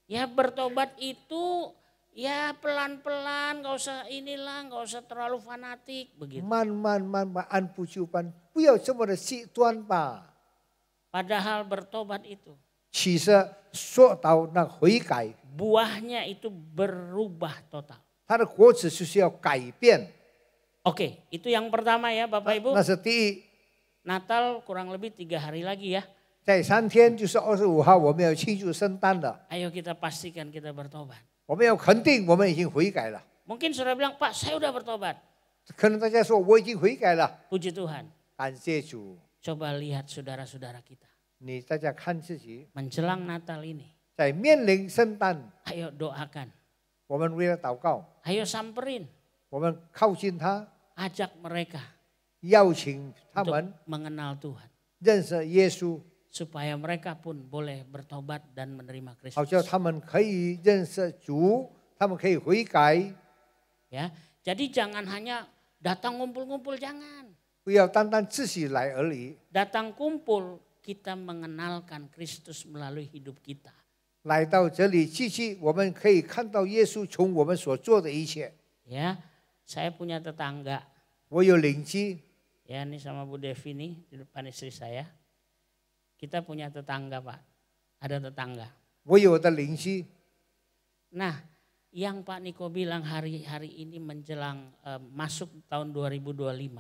Ya bertobat itu ya pelan-pelan, nggak usah inilah, nggak usah terlalu fanatik begitu. 慢慢按部就班，不要这么的极端吧。 Padahal bertobat itu 其实说到那悔改， buahnya itu berubah total. 它的果子就是要改变。 Oke, itu yang pertama ya Bapak Ibu. 那是第一， Natal kurang lebih 3 hari lagi ya. 在3天就是25号，我们要庆祝圣诞了。 Ayo kita pastikan kita bertobat. 我们要肯定我们已经悔改了。 Mungkin saudara bilang, Pak saya udah bertobat. 可能大家说我已经悔改了， Puji Tuhan. 感谢主。 Coba lihat saudara-saudara kita. 你大家看自己， Menjelang Natal ini. 在面临圣诞， Ayo doakan. 我们为了祷告， Ayo samperin. 我们靠近他， Ajak mereka 邀请他 untuk 们 mengenal Tuhan. 认识耶稣， Supaya mereka pun boleh bertobat dan menerima 好叫 Kristus. 他们可以认识主，他们可以悔改， Ya, jadi jangan hanya datang ngumpul-ngumpul, jangan. 不要单单自己来而已。 Datang kumpul, kita mengenalkan Kristus melalui hidup kita. 来到这里聚集，我们可以看到耶稣从我们所做的一切。 Ya, saya punya tetangga. 我有邻居， Ya, ini sama Bu Devi nih di depan istri saya. Kita punya tetangga Pak, ada tetangga. 我有我的邻居。 Nah, yang Pak Niko bilang hari-hari ini menjelang masuk tahun 2025.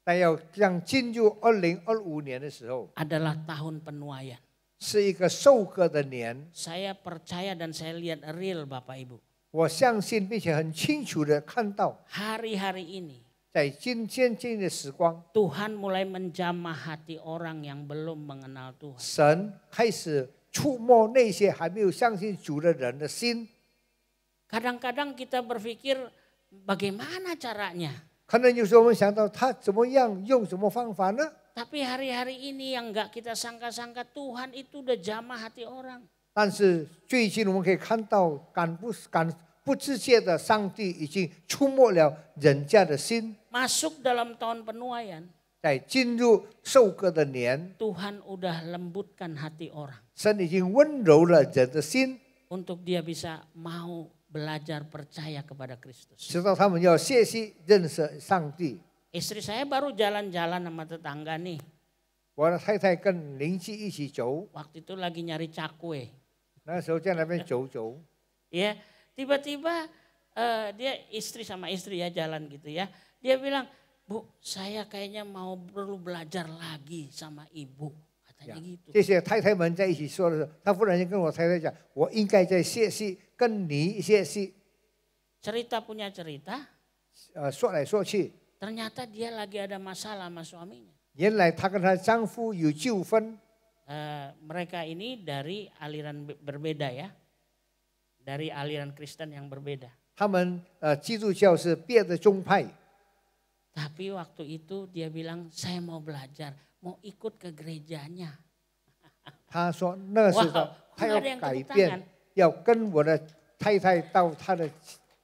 但要像进入2025年的时候， Adalah tahun penuaian. 是一个收割的年。 Saya percaya dan saya lihat real Bapak Ibu. 我相信并且很清楚的看到， Hari-hari ini 在今的时光， Tuhan mulai menjamah hati orang yang belum mengenal Tuhan. 神开始触摸那些还没有相信主的人的心。 Kadang-kadang kita berpikir bagaimana caranya. 可能有时候我们想到他怎么样用什么方法呢？ Tapi hari-hari ini yang gak kita sangka-sangka Tuhan itu udah jamah hati orang. 但是最近我们可以看到，不自觉的，上帝已经触摸了人家的心。 Masuk dalam tahun penuaian, 在进入收割的年， Tuhan udah lembutkan hati orang. 神已经温柔了人的心， Untuk dia bisa mau belajar percaya kepada Kristus. 直到他们要学习认识上帝。 Istri saya baru jalan-jalan sama tetangga nih. 我的太太跟邻居一起走， Waktu itu lagi nyari cakwe. 那时候在那边走走， Ya, tiba-tiba dia istri sama istri ya jalan gitu ya. Dia bilang, Bu, saya kayaknya perlu belajar lagi sama ibu. Katanya gitu. 这些太太们在一起说的时候，他忽然间跟我太太讲，我应该在学习，跟你学习。 Cerita punya cerita, 说来说去， ternyata dia lagi ada masalah sama suaminya. 原来她跟她丈夫有纠纷， Mereka ini dari aliran berbeda ya. Dari aliran Kristen yang berbeda. 他们基督教是别的宗派。 Tapi waktu itu dia bilang, saya mau belajar, mau ikut ke gerejanya. 他说那时候他要改变，要跟我的太太到他的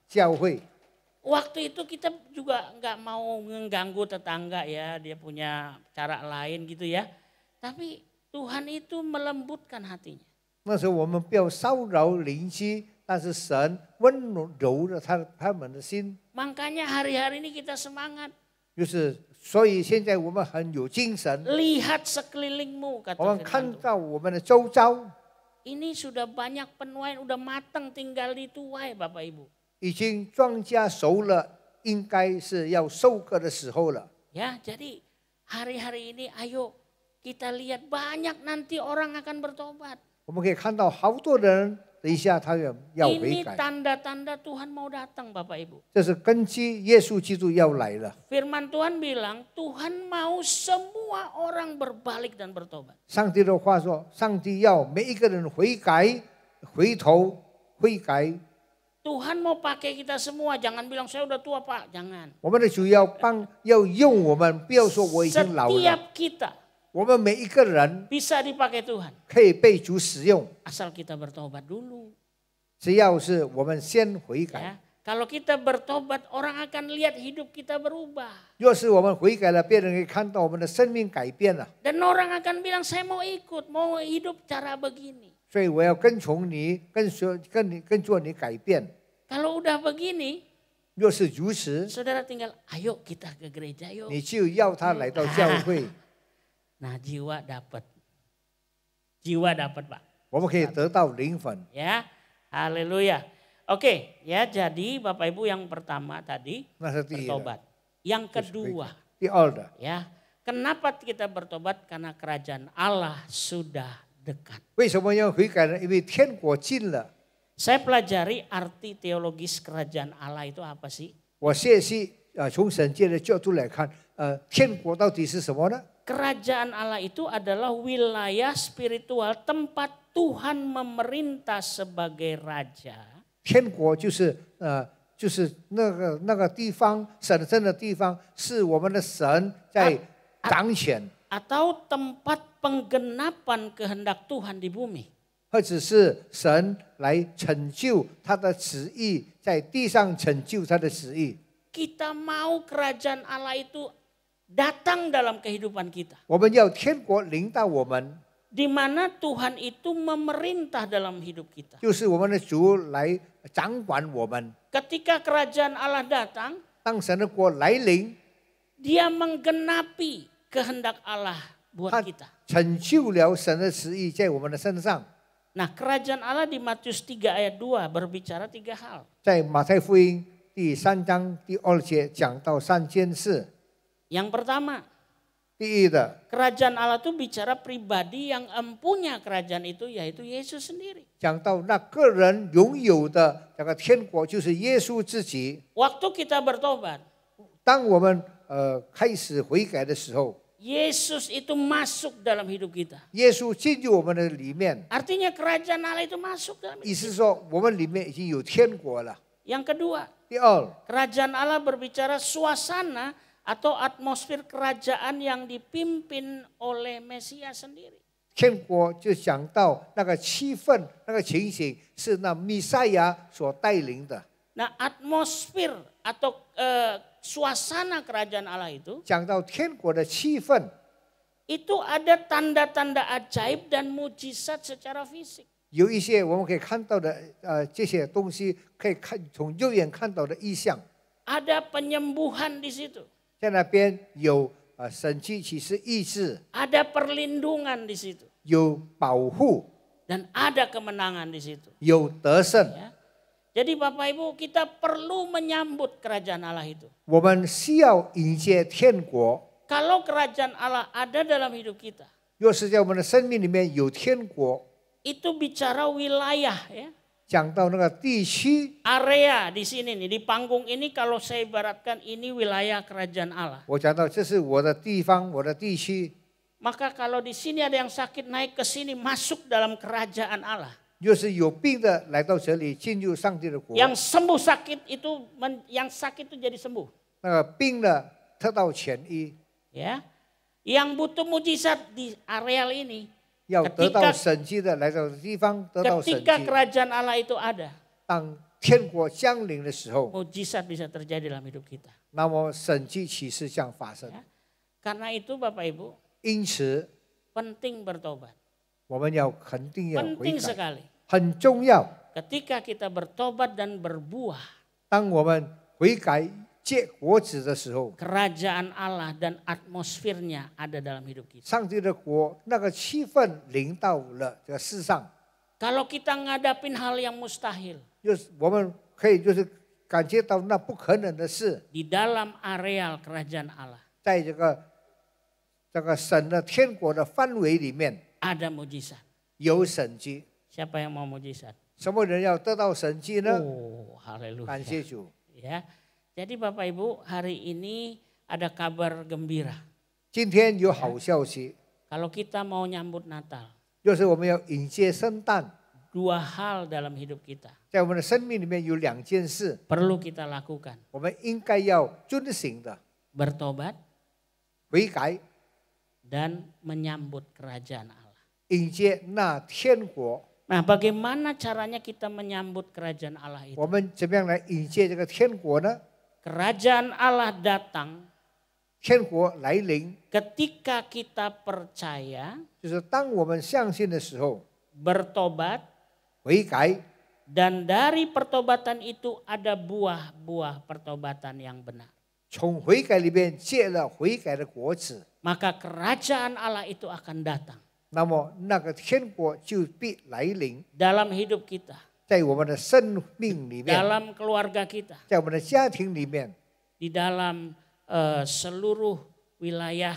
教会。 Waktu itu kita juga nggak mau mengganggu tetangga ya, dia punya cara lain gitu ya. Tapi Tuhan itu melembutkan hatinya. 那时候我们不要骚扰邻居，但是神温柔了他们的心。 Makanya hari-hari ini kita semangat. 就是所以现在我们很有精神， Lihat sekelilingmu 我们 kata 看 firman Tuhan. 到我们的周遭， ini sudah banyak penuai, udah matang tinggal dituai Bapak Ibu. 已经庄稼熟了，应该是要收割的时候了。 Ya, jadi hari-hari ini ayo kita lihat banyak nanti orang akan bertobat. 我们可以看到好多人，等一下他要悔 Ini 改， tanda-tanda Tuhan mau datang Bapak Ibu. 这是根基耶稣基督要来了。 Firman Tuhan bilang Tuhan mau semua orang berbalik dan bertobat. 上帝的话说，上帝要每一个人悔改、回头、悔改。 Tuhan mau pakai kita semua, jangan bilang saya udah tua Pak, jangan. 我们的主要用我们，不要说我已经老了。 Setiap kita 我们每一个人 bisa dipakai Tuhan. 可以被主使用， Asal kita bertobat dulu. 只要是我们先悔改。 Ya. Kalau kita bertobat, orang akan lihat hidup kita berubah. 若是我们悔改了，别人可以看到我们的生命改变了。 Dan orang akan bilang saya mau ikut, mau hidup cara begini. 所以我要跟从你，跟着你改变。 Kalau udah begini, 若是如此， saudara tinggal ayo kita ke gereja yuk. 你就要他来到教会， Nah jiwa dapat Pak. 我们可以得到灵魂。 Ya, haleluya. Oke, ya jadi Bapak Ibu yang pertama tadi 那是第一的。 bertobat. Yang kedua, 第二的， ya kenapa kita bertobat? Karena kerajaan Allah sudah dekat. 为什么要悔改呢？因为天国近了。 Saya pelajari arti teologis kerajaan Allah itu apa sih? 我学习从神界的角度来看，天国到底是什么呢？ Kerajaan Allah itu adalah wilayah spiritual tempat Tuhan memerintah sebagai raja. 天国就是那个地方，神圣的地方，是我们的神在掌权， Atau tempat penggenapan kehendak Tuhan di bumi. 或者是神来成就他的旨意，在地上成就他的旨意。 Kita mau kerajaan Allah itu datang dalam kehidupan kita. 我们要天国临到我们， Di mana Tuhan itu memerintah dalam hidup kita. 就是我们的主来掌管我们。 Ketika kerajaan Allah datang, 当神的国来临， Dia menggenapi kehendak Allah buat 他 kita. 成就了神的旨意在我们的身上。 Nah, kerajaan Allah di Matius 3 ayat 2 berbicara 3 hal. 在马太福音第3章第2节讲到3件事。 Yang pertama, 第一的， kerajaan Allah itu bicara pribadi yang empunya kerajaan itu yaitu Yesus sendiri. 讲到那个人拥有的这个天国就是耶稣自己。 Waktu kita bertobat, 当我们开始悔改的时候， Yesus itu masuk dalam hidup kita. 耶稣进入我们的里面， Artinya kerajaan Allah itu masuk dalam 意 hidup 思 kita. 说我们里面已经有天国了。 Yang kedua, 第二， kerajaan Allah berbicara suasana atau atmosfer kerajaan yang dipimpin oleh Mesias sendiri. 天国就讲到那个气氛、那个情形是那弥赛亚所带领的。 Nah, atmosfer atau suasana kerajaan Allah itu 讲到天国的气氛， itu ada tanda-tanda ajaib dan mujizat secara fisik. 有一些我们可以看到的这些东西，可以看从肉眼看到的意象， Ada penyembuhan di situ. 在那边有神迹启示医治， Ada perlindungan di situ. 有保护， Dan ada kemenangan di situ. 有得胜。 Ya. Jadi Bapak Ibu kita perlu menyambut kerajaan Allah itu. 我们需要迎接天国。 Kalau kerajaan Allah ada dalam hidup kita, 若是在我们的生命里面有天国， itu bicara wilayah ya. 讲到那个地区， Area di sini nih, di panggung ini kalau saya ibaratkan ini wilayah kerajaan Allah. 我讲到这是我的地方，我的地区。 Maka kalau di sini ada yang sakit naik ke sini masuk dalam kerajaan Allah. 若是有病的来到这里，进入上帝的国， Yang sembuh sakit itu, yang sakit itu jadi sembuh. 那个病的得到痊愈， Ya, yang butuh mujizat di areal ini, 要得到神迹的来到的地方得到神迹。 ketika kerajaan Allah itu ada, 当天国降临的时候， mujizat bisa terjadi dalam hidup kita. 那么神迹启示将发生。 Ya. Karena itu Bapak Ibu 因此， penting bertobat, 我们要肯定要悔 penting 改， sekali. 很重要。 Ketika kita bertobat dan berbuah, 当我们悔改结果子的时候， kerajaan Allah dan atmosfernya ada dalam hidup kita. 上帝的国那个气氛临到了这个世上。Kalau kita ngadapin hal yang mustahil 就是我们可以就是感觉到那不可能的事， di dalam areal kerajaan Allah 在这个神的天国的范围里面 ada mujizat. 有神迹。 Siapa yang mau mujizat? 什么人要得到神迹呢？ Oh, haleluya. 感谢主。 Ya. Jadi Bapak Ibu, hari ini ada kabar gembira. 今天有好消息， Kalau kita mau nyambut Natal, 就是我们要迎接圣诞。 dua hal dalam hidup kita 在我们的生命里面有2件事， perlu kita lakukan. 我们应该要遵行的： Bertobat 悔改， dan menyambut kerajaan Allah. 迎接那天国。 Nah, bagaimana caranya kita menyambut kerajaan Allah 我 itu? 们怎么样来迎接这个天国呢？ Kerajaan Allah datang 天国来临， ketika kita percaya, 就是当我们相信的时候， bertobat, 悔改， dan dari pertobatan itu ada buah-buah pertobatan yang benar. 从悔改里面结了悔改的果子， Maka kerajaan Allah itu akan datang 那么那个天国就必来临， dalam hidup kita, 在我们的生命里面， dalam keluarga kita, 在我们的家庭里面， di dalam seluruh wilayah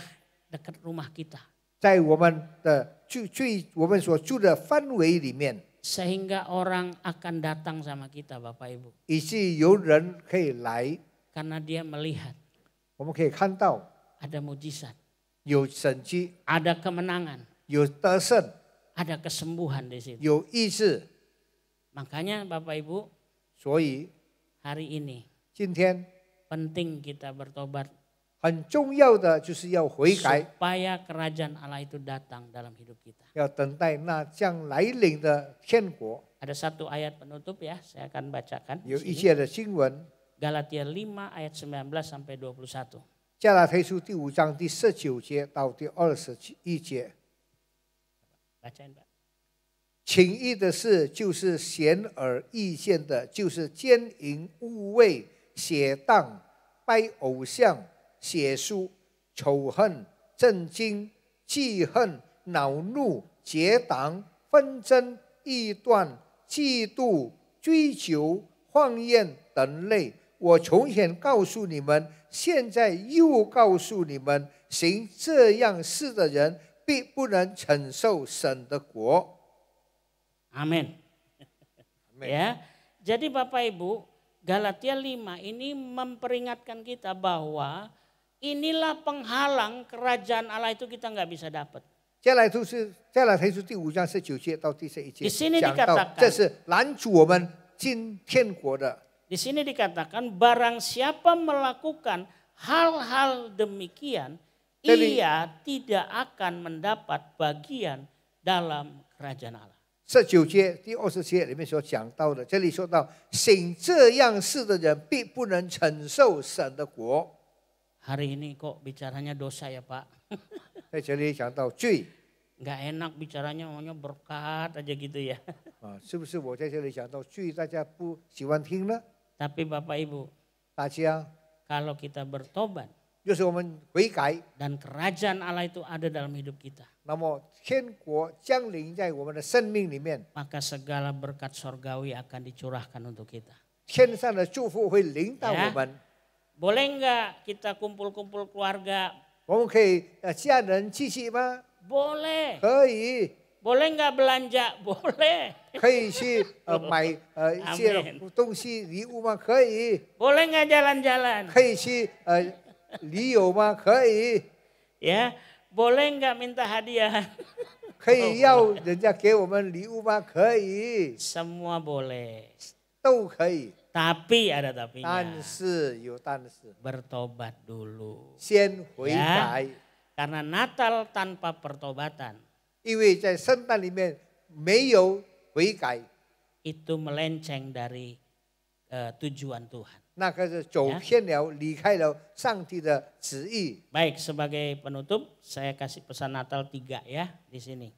dekat rumah kita. 在我们的我们所住的范围里面， Sehingga orang akan datang sama kita Bapak Ibu. 以至有人可以来， Karena dia melihat 我们可以看到 ada mujizat, 有神迹， ada kemenangan, 有得胜， ada kesembuhan di situ. 有医治。 Makanya Bapak Ibu, 所以 hari ini 今天 penting kita bertobat 很重要的就是要悔改， supaya kerajaan Allah itu datang dalam hidup kita. 要等待那将来临的天国。 Ada satu ayat penutup ya, saya akan bacakan. di 有一 sini. 节的经文， Galatia 5 ayat 19 sampai 21. 加拉太书第5章第19节到第21节。 Bacain Pak. 轻易的事就是显而易见的，就是奸淫、污秽、邪荡、拜偶像、邪术、仇恨、震惊、记恨、恼怒、结党、纷争、异端、嫉妒、追求、荒宴等类。我从前告诉你们，现在又告诉你们，行这样事的人，必不能承受神的国。 Amin. Amin. Ya. Jadi Bapak Ibu, Galatia 5 ini memperingatkan kita bahwa inilah penghalang kerajaan Allah itu kita nggak bisa dapat. 加拉太书第5章19节到第11节 Di sini 讲到， dikatakan 这是拦阻我们进天国的。 Di sini dikatakan barang siapa melakukan hal-hal demikian, Jadi- ia tidak akan mendapat bagian dalam kerajaan Allah. 19节第20节里面所讲到的，这里说到行这样事的人，必不能承受神的国。 Hari ini kok bicaranya dosa ya Pak? 在这里讲到罪 Nggak enak bicaranya maunya berkat aja gitu ya. 啊，是不是我在这里讲到罪，大家不喜欢听呢？ Tapi Bapak Ibu, 大家 kalau kita bertobat 就是我们悔改， dan kerajaan Allah itu ada dalam hidup kita, 那么天国降临在我们的生命里面， maka segala berkat sorgawi akan dicurahkan untuk kita. 天上的祝福会临到我们。 Boleh nggak kita kumpul-kumpul keluarga? 我们可以家人聚集吗？ Boleh. 可以， Boleh nggak belanja? Boleh. 可以去买一些东西礼物吗？可以， Boleh nggak jalan-jalan? 可以去旅游吗？可以， Ya, boleh nggak minta hadiah? 可以要人家给我们礼物吗？可以， Semua boleh. 都可以。 Tapi ada tapinya. 但是有但是， Bertobat dulu. 先悔改， Karena Natal tanpa pertobatan 因为在圣诞里面没有悔改， itu melenceng dari tujuan Tuhan. 那个是走偏了，离开了上帝的旨意。 Baik, sebagai penutup saya kasih pesan Natal 3 ya di sini.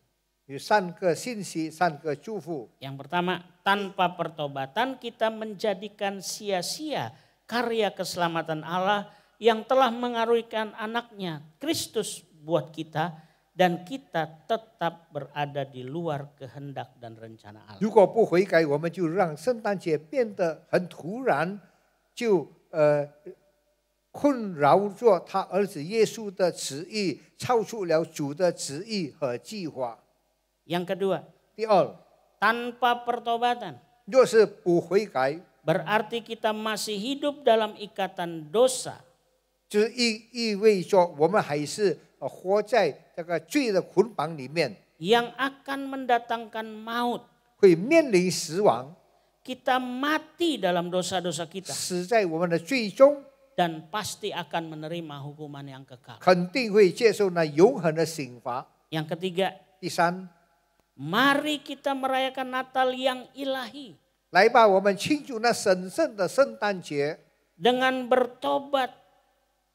有3个信息，3个祝福。 Yang pertama, tanpa pertobatan kita menjadikan sia-sia karya keselamatan Allah yang telah mengaruniakan anaknya Kristus buat kita dan kita tetap berada di luar kehendak dan rencana Allah. 如果不悔改，我们就让圣诞节变得很突然，就困扰着他儿子耶稣的旨意，超出了主的旨意和计划。 Yang kedua, 第二， tanpa pertobatan 若是不悔改， berarti kita masih hidup dalam ikatan dosa 就是意味着我们还是活在这个罪的捆绑里面， yang akan mendatangkan maut. 会面临死亡， Kita mati dalam dosa-dosa kita 死在我们的罪中， dan pasti akan menerima hukuman yang kekal. 肯定会接受那永恒的刑罚。 Yang ketiga, 第三， mari kita merayakan Natal yang ilahi 来吧，我们庆祝那神圣的圣诞节， dengan bertobat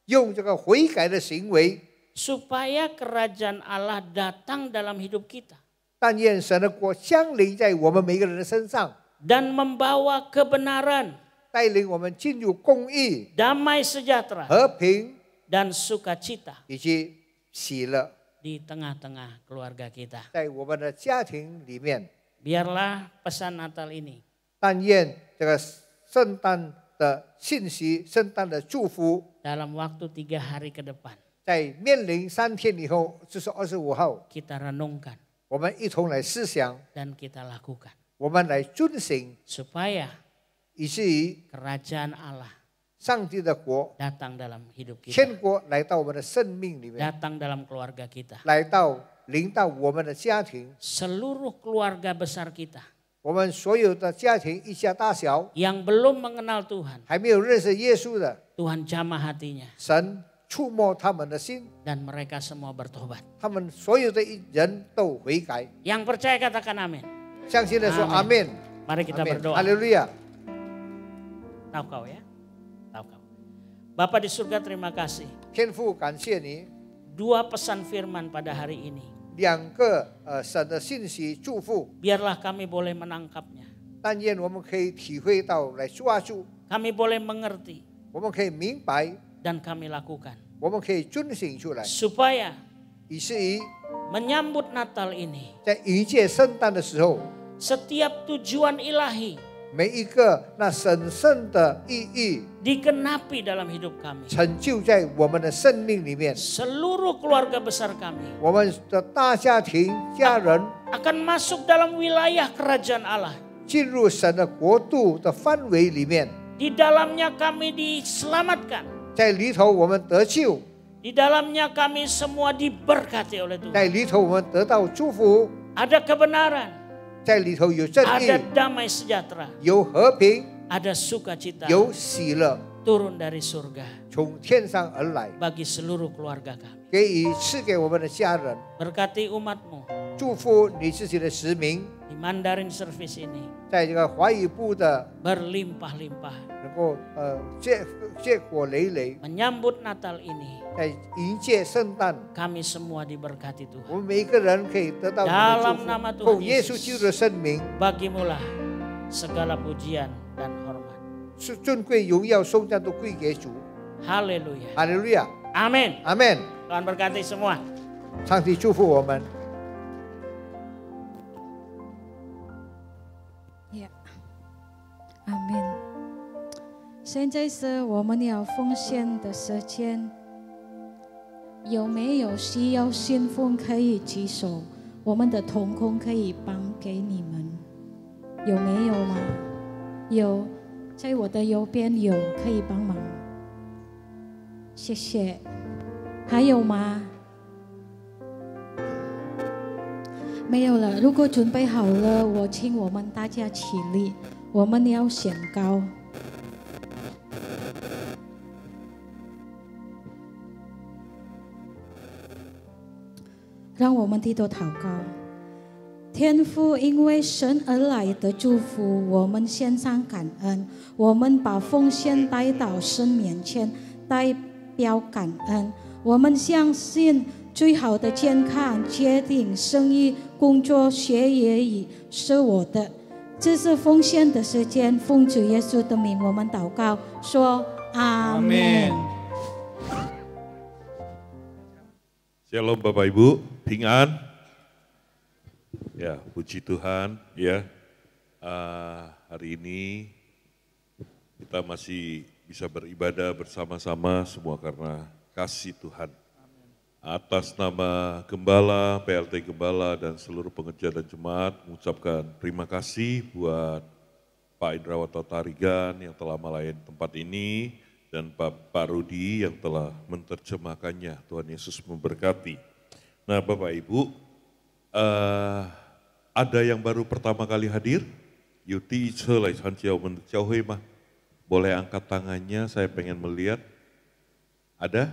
用这个悔改的行为， supaya kerajaan Allah datang dalam hidup kita 但愿神的国降临在我们每个人的身上， dan membawa kebenaran, 带领我们进入公义、 damai sejahtera 和平 dan sukacita 以及喜乐， di tengah-tengah keluarga kita. 在我们的家庭里面。 Biarlah pesan Natal ini 但愿这个圣诞的信息、圣诞的祝福， dalam waktu 3 hari ke depan 在面临3天以后，就是25号， kita renungkan 我们一同来思想， dan kita lakukan 我们来遵行， supaya 以至于 kerajaan Allah 上帝的国、 datang dalam hidup kita, 天国来到我们的生命里面， datang dalam keluarga kita, 来到临到我们的家庭， seluruh keluarga besar kita 我们所有的家庭一家大小， yang belum mengenal Tuhan, 还没有认识耶稣的， Tuhan jamah hatinya 神触摸他们的心， dan mereka semua bertobat. 他们所有的人都悔改。 Yang percaya katakan amin. 相信的说阿 Amin. 门， Mari kita 阿门， berdoa. 哈利路亚。 Tahu kau ya? Tahu kau. Bapa di surga, terima kasih. 天父，感谢你。 Dua pesan firman pada hari ini. 2个神的信息祝福， Biarlah kami boleh menangkapnya. 但愿我们可以体会到来抓住， Kami boleh mengerti 我们可以明白， dan kami lakukan. 我们可以遵行出来， Supaya 以至于 menyambut Natal ini, 在迎接圣诞的时候， setiap tujuan ilahi 每一个那神圣的意义 digenapi dalam hidup kami. 成就在我们的生命里面。 Seluruh keluarga besar kami 我们的大家庭、家人 akan masuk dalam wilayah kerajaan Allah. 进入神的国度的范围里面， Di dalamnya kami diselamatkan. 在里头我们得救， Di dalamnya kami semua diberkati oleh 在 Tuhan. 里头我们得到祝福， Ada kebenaran, 在里头有正 ada 义， damai sejahtera, 有和平， ada sukacita 有喜乐， turun dari surga 从天上而来， bagi seluruh keluarga kami. 给予赐给我们的家人， Berkati umatmu 祝福你自己的使民， di Mandarin Service ini 在这个华语部的 berlimpah-limpah. 能够结果累累， Menyambut Natal ini 在迎接圣诞， kami semua diberkati 我 Tuhan. 们每一个人可以得到你的 Dalam 祝 nama 福， Tuhan 奉耶稣基督的圣名， Bagimulah segala pujian dan hormat. 是尊贵荣耀颂赞都归给主， Haleluya. 哈利路亚， Amin. 阿门。 Tuhan berkati semua. 上帝祝福我们。 阿门。现在是我们要奉献的时间，有没有需要信奉可以举手？我们的同工可以帮给你们，有没有吗？有，在我的右边有，可以帮忙。谢谢。还有吗？没有了。如果准备好了，我请我们大家起立，我们要显高。让我们低头祷告。天父，因为神而来的祝福，我们献上感恩。我们把奉献带到神面前，代表感恩。我们相信最好的健康、决定、生意、工作、学业已是我的。这是奉献的时间，奉主耶稣的名，我们祷告说阿门。Shalom Bapak Ibu, Bình An. Ya, puji Tuhan ya. Hari ini kita masih bisa beribadah bersama-sama semua karena kasih Tuhan. Atas nama Gembala, PLT Gembala dan seluruh pengerja dan jemaat mengucapkan terima kasih buat Pak Indrawato Tarigan yang telah melayani tempat ini dan Pak Rudi yang telah menerjemahkannya. Tuhan Yesus memberkati. Nah Bapak Ibu, ada yang baru pertama kali hadir? Yuti Celai Sanjiao Menjauhi mah. Boleh angkat tangannya, saya pengen melihat. Ada?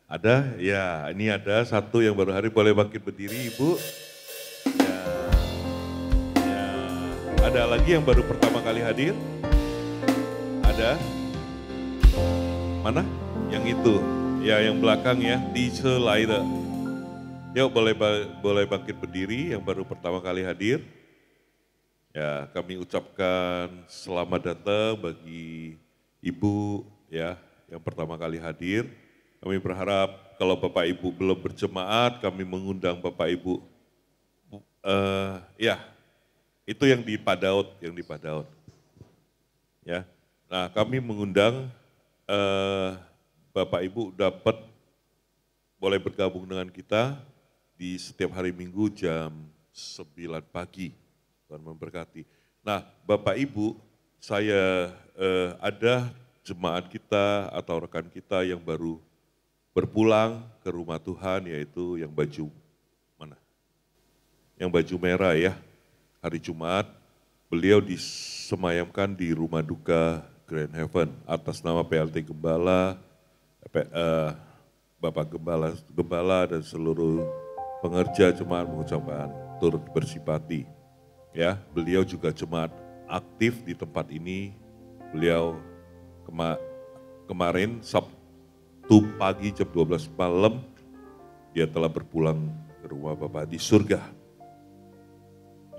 Ada? Ya, ini ada satu yang baru hadir, boleh bangkit berdiri Ibu. Ya. Ada lagi yang baru pertama kali hadir? Ada? Mana? Yang itu, ya yang belakang ya, di Selaida. Yuk boleh bangkit berdiri yang baru pertama kali hadir. Ya kami ucapkan selamat datang bagi Ibu ya yang pertama kali hadir. Kami berharap kalau Bapak Ibu belum berjemaat, kami mengundang Bapak Ibu. Ya itu yang di Padaut, Ya, nah kami mengundang. Bapak Ibu dapat boleh bergabung dengan kita di setiap hari Minggu jam 9 pagi. Tuhan memberkati. Nah Bapak Ibu, saya ada jemaat kita atau rekan kita yang baru berpulang ke rumah Tuhan, yaitu yang baju mana? Yang baju merah ya. Hari Jumat beliau disemayamkan di rumah duka Grand Heaven atas nama PLT Gembala, Bapak Gembala dan seluruh pengerja jemaat mengucapkan turut bersipati. Ya, beliau juga jemaat aktif di tempat ini. Beliau kemarin Sabtu pagi jam 12 malam dia telah berpulang ke rumah Bapak di surga.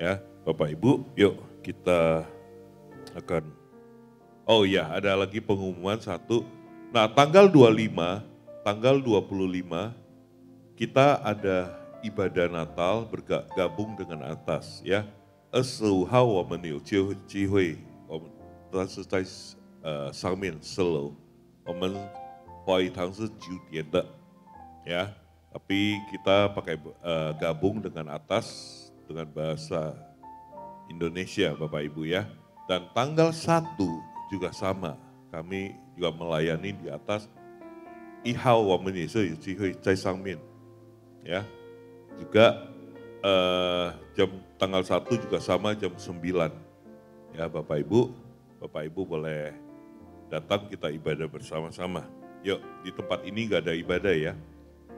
Ya, Bapak Ibu, yuk kita akan. Oh iya, ada lagi pengumuman satu. Nah, tanggal 25 kita ada ibadah Natal bergabung dengan atas ya. 25号我们有机会，我们但是在上面4楼，我们华语堂是9点的ya. Tapi kita pakai gabung dengan atas dengan bahasa Indonesia Bapak Ibu ya. Dan tanggal 1 juga sama, kami juga melayani di atas. 1号我们也是有机会在上面ya. Juga tanggal 1 juga sama jam 9 ya Bapak Ibu boleh datang kita ibadah bersama-sama. Yuk, di tempat ini gak ada ibadah ya.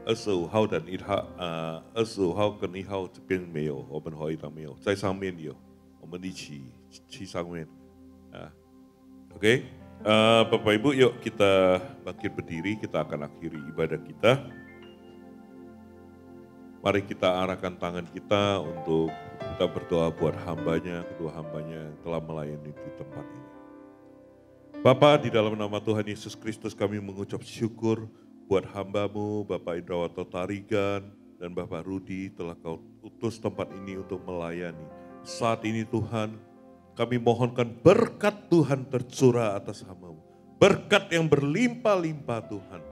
25号dan25号跟1号这边没有，我们华语堂没有，在上面有，我们一起去上面。Oke, Bapak Ibu yuk kita bangkit berdiri, kita akan akhiri ibadah kita. Mari kita arahkan tangan kita untuk kita berdoa buat kedua hambanya yang telah melayani di tempat ini. Bapa, di dalam nama Tuhan Yesus Kristus kami mengucap syukur buat hamba-Mu, Bapak Indrawato Tarigan dan Bapak Rudi telah Kau utus tempat ini untuk melayani. Saat ini Tuhan, kami mohonkan berkat Tuhan tercurah atas hamba-Mu. Berkat yang berlimpah-limpah Tuhan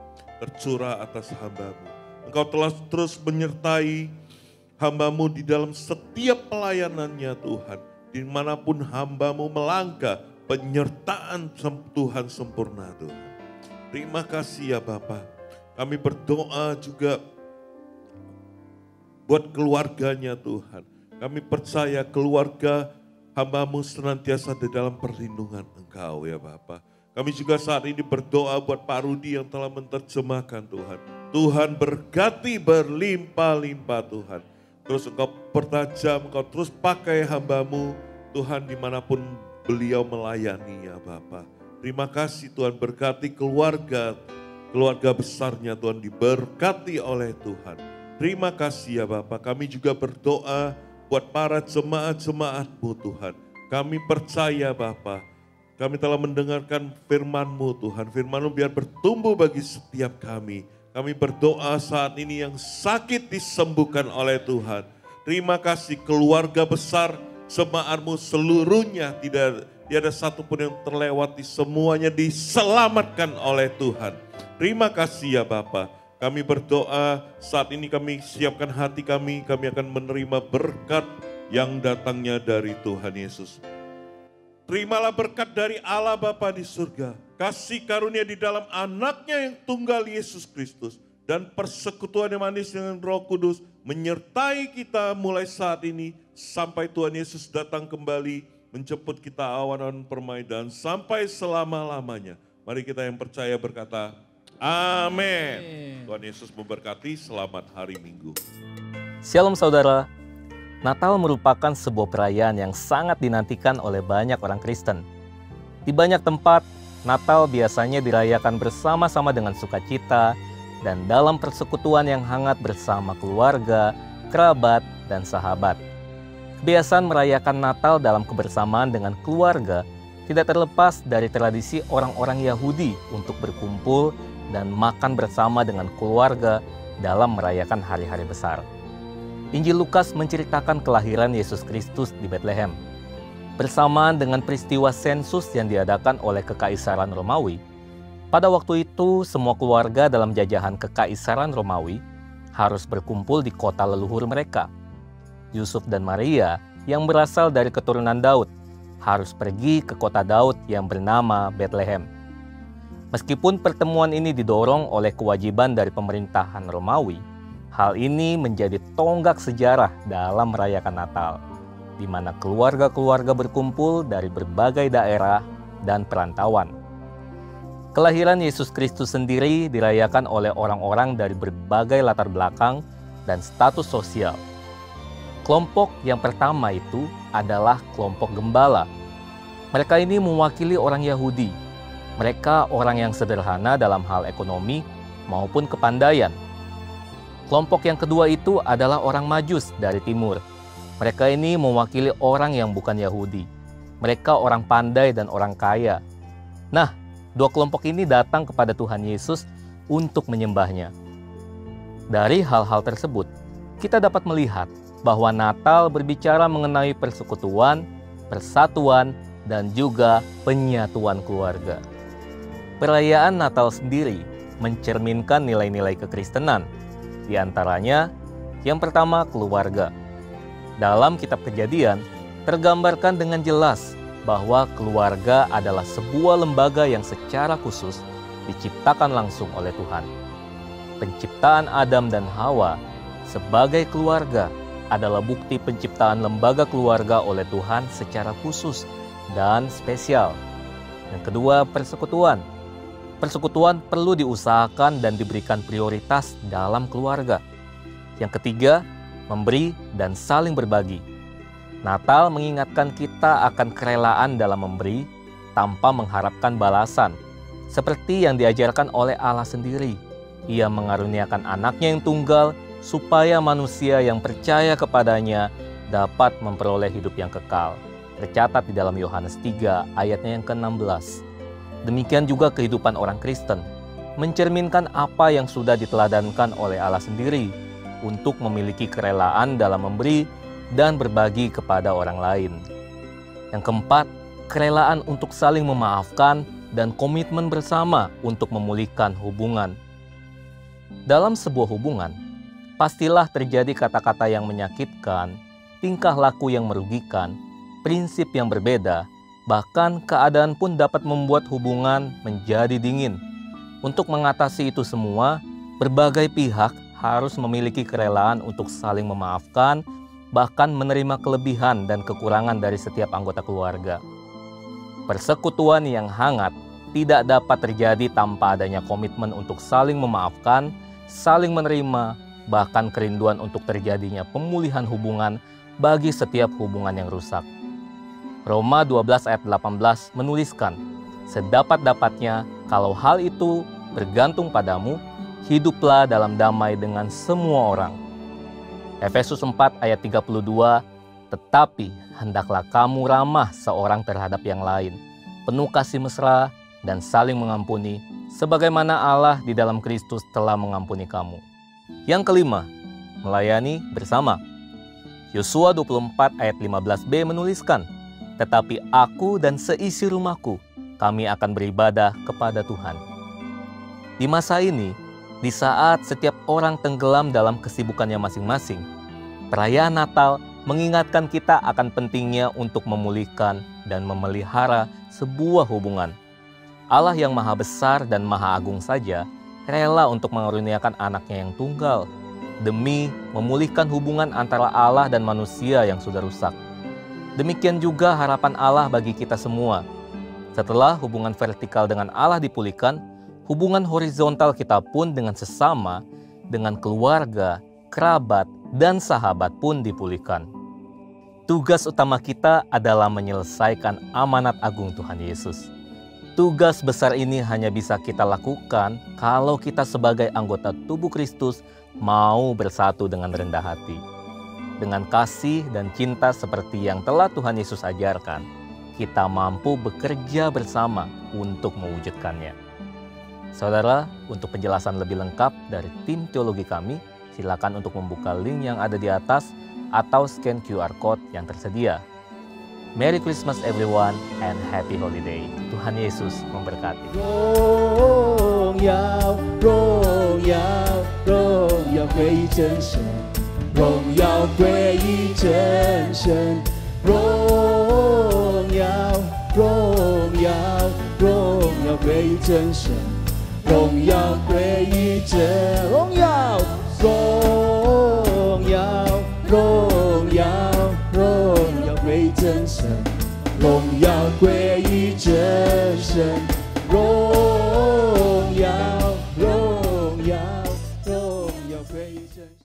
tercurah atas hamba-Mu. Engkau telah terus menyertai hamba-Mu di dalam setiap pelayanannya Tuhan. Dimanapun hamba-Mu melangkah, penyertaan Tuhan sempurna Tuhan. Terima kasih ya Bapa. Kami berdoa juga buat keluarganya Tuhan. Kami percaya keluarga hamba-Mu senantiasa di dalam perlindungan Engkau ya Bapa. Kami juga saat ini berdoa buat Pak Rudi yang telah menerjemahkan Tuhan. Tuhan berkati berlimpah-limpah Tuhan. Terus Engkau pertajam, Engkau terus pakai hamba-Mu Tuhan dimanapun beliau melayani ya Bapa. Terima kasih Tuhan, berkati keluarga besarnya Tuhan, diberkati oleh Tuhan. Terima kasih ya Bapa. Kami juga berdoa buat para jemaat-jemaat-Mu Tuhan. Kami percaya Bapa, kami telah mendengarkan firman-Mu Tuhan. Firman-Mu biar bertumbuh bagi setiap kami. Kami berdoa saat ini yang sakit disembuhkan oleh Tuhan. Terima kasih keluarga besar Jemaat-Mu seluruhnya, tidak ada satupun yang terlewati, semuanya diselamatkan oleh Tuhan. Terima kasih ya Bapa. Kami berdoa saat ini, kami siapkan hati kami akan menerima berkat yang datangnya dari Tuhan Yesus. Terimalah berkat dari Allah Bapa di surga, kasih karunia di dalam anaknya yang tunggal Yesus Kristus, dan persekutuan yang manis dengan Roh Kudus menyertai kita mulai saat ini sampai Tuhan Yesus datang kembali menjemput kita awan-awan permai dan sampai selama-lamanya. Mari kita yang percaya berkata, amin. Tuhan Yesus memberkati, selamat hari Minggu. Shalom saudara, Natal merupakan sebuah perayaan yang sangat dinantikan oleh banyak orang Kristen. Di banyak tempat, Natal biasanya dirayakan bersama-sama dengan sukacita dan dalam persekutuan yang hangat bersama keluarga, kerabat, dan sahabat. Kebiasaan merayakan Natal dalam kebersamaan dengan keluarga tidak terlepas dari tradisi orang-orang Yahudi untuk berkumpul dan makan bersama dengan keluarga dalam merayakan hari-hari besar. Injil Lukas menceritakan kelahiran Yesus Kristus di Betlehem. Bersamaan dengan peristiwa sensus yang diadakan oleh Kekaisaran Romawi, pada waktu itu semua keluarga dalam jajahan Kekaisaran Romawi harus berkumpul di kota leluhur mereka. Yusuf dan Maria yang berasal dari keturunan Daud harus pergi ke kota Daud yang bernama Betlehem. Meskipun pertemuan ini didorong oleh kewajiban dari pemerintahan Romawi, hal ini menjadi tonggak sejarah dalam merayakan Natal, di mana keluarga-keluarga berkumpul dari berbagai daerah dan perantauan. Kelahiran Yesus Kristus sendiri dirayakan oleh orang-orang dari berbagai latar belakang dan status sosial. Kelompok yang pertama itu adalah kelompok gembala. Mereka ini mewakili orang Yahudi. Mereka orang yang sederhana dalam hal ekonomi maupun kepandaian. Kelompok yang kedua itu adalah orang Majus dari timur. Mereka ini mewakili orang yang bukan Yahudi. Mereka orang pandai dan orang kaya. Nah, dua kelompok ini datang kepada Tuhan Yesus untuk menyembahnya. Dari hal-hal tersebut, kita dapat melihat bahwa Natal berbicara mengenai persekutuan, persatuan, dan juga penyatuan keluarga. Perayaan Natal sendiri mencerminkan nilai-nilai kekristenan. Di antaranya, yang pertama keluarga. Dalam kitab Kejadian, tergambarkan dengan jelas bahwa keluarga adalah sebuah lembaga yang secara khusus diciptakan langsung oleh Tuhan. Penciptaan Adam dan Hawa sebagai keluarga adalah bukti penciptaan lembaga keluarga oleh Tuhan secara khusus dan spesial. Yang kedua, persekutuan. Persekutuan perlu diusahakan dan diberikan prioritas dalam keluarga. Yang ketiga, memberi dan saling berbagi. Natal mengingatkan kita akan kerelaan dalam memberi tanpa mengharapkan balasan, seperti yang diajarkan oleh Allah sendiri. Ia mengaruniakan anaknya yang tunggal supaya manusia yang percaya kepadanya dapat memperoleh hidup yang kekal. Tercatat di dalam Yohanes 3 ayatnya yang ke-16. Demikian juga kehidupan orang Kristen, mencerminkan apa yang sudah diteladankan oleh Allah sendiri untuk memiliki kerelaan dalam memberi dan berbagi kepada orang lain. Yang keempat, kerelaan untuk saling memaafkan dan komitmen bersama untuk memulihkan hubungan. Dalam sebuah hubungan, pastilah terjadi kata-kata yang menyakitkan, tingkah laku yang merugikan, prinsip yang berbeda, bahkan keadaan pun dapat membuat hubungan menjadi dingin. Untuk mengatasi itu semua, berbagai pihak harus memiliki kerelaan untuk saling memaafkan, bahkan menerima kelebihan dan kekurangan dari setiap anggota keluarga. Persekutuan yang hangat tidak dapat terjadi tanpa adanya komitmen untuk saling memaafkan, saling menerima, bahkan kerinduan untuk terjadinya pemulihan hubungan bagi setiap hubungan yang rusak. Roma 12 ayat 18 menuliskan, sedapat-dapatnya kalau hal itu bergantung padamu, hiduplah dalam damai dengan semua orang. Efesus 4 ayat 32, tetapi hendaklah kamu ramah seorang terhadap yang lain, penuh kasih mesra dan saling mengampuni, sebagaimana Allah di dalam Kristus telah mengampuni kamu. Yang kelima, melayani bersama. Yosua 24 ayat 15b menuliskan, tetapi aku dan seisi rumahku, kami akan beribadah kepada Tuhan. Di masa ini, di saat setiap orang tenggelam dalam kesibukannya masing-masing, perayaan Natal mengingatkan kita akan pentingnya untuk memulihkan dan memelihara sebuah hubungan. Allah yang maha besar dan maha agung saja rela untuk mengaruniakan anaknya yang tunggal demi memulihkan hubungan antara Allah dan manusia yang sudah rusak. Demikian juga harapan Allah bagi kita semua. Setelah hubungan vertikal dengan Allah dipulihkan, hubungan horizontal kita pun dengan sesama, dengan keluarga, kerabat, dan sahabat pun dipulihkan. Tugas utama kita adalah menyelesaikan amanat agung Tuhan Yesus. Tugas besar ini hanya bisa kita lakukan kalau kita sebagai anggota tubuh Kristus mau bersatu dengan rendah hati. Dengan kasih dan cinta seperti yang telah Tuhan Yesus ajarkan, kita mampu bekerja bersama untuk mewujudkannya. Saudara, untuk penjelasan lebih lengkap dari tim teologi kami, silakan untuk membuka link yang ada di atas atau scan QR Code yang tersedia. Merry Christmas everyone and Happy Holiday. Tuhan Yesus memberkati. 荣耀，荣耀，荣耀归于真神，荣耀归于真神，荣耀，荣耀，荣耀归于真神，荣耀归于真，荣耀，荣耀，荣耀，荣耀归于真神，荣耀归于真神，荣。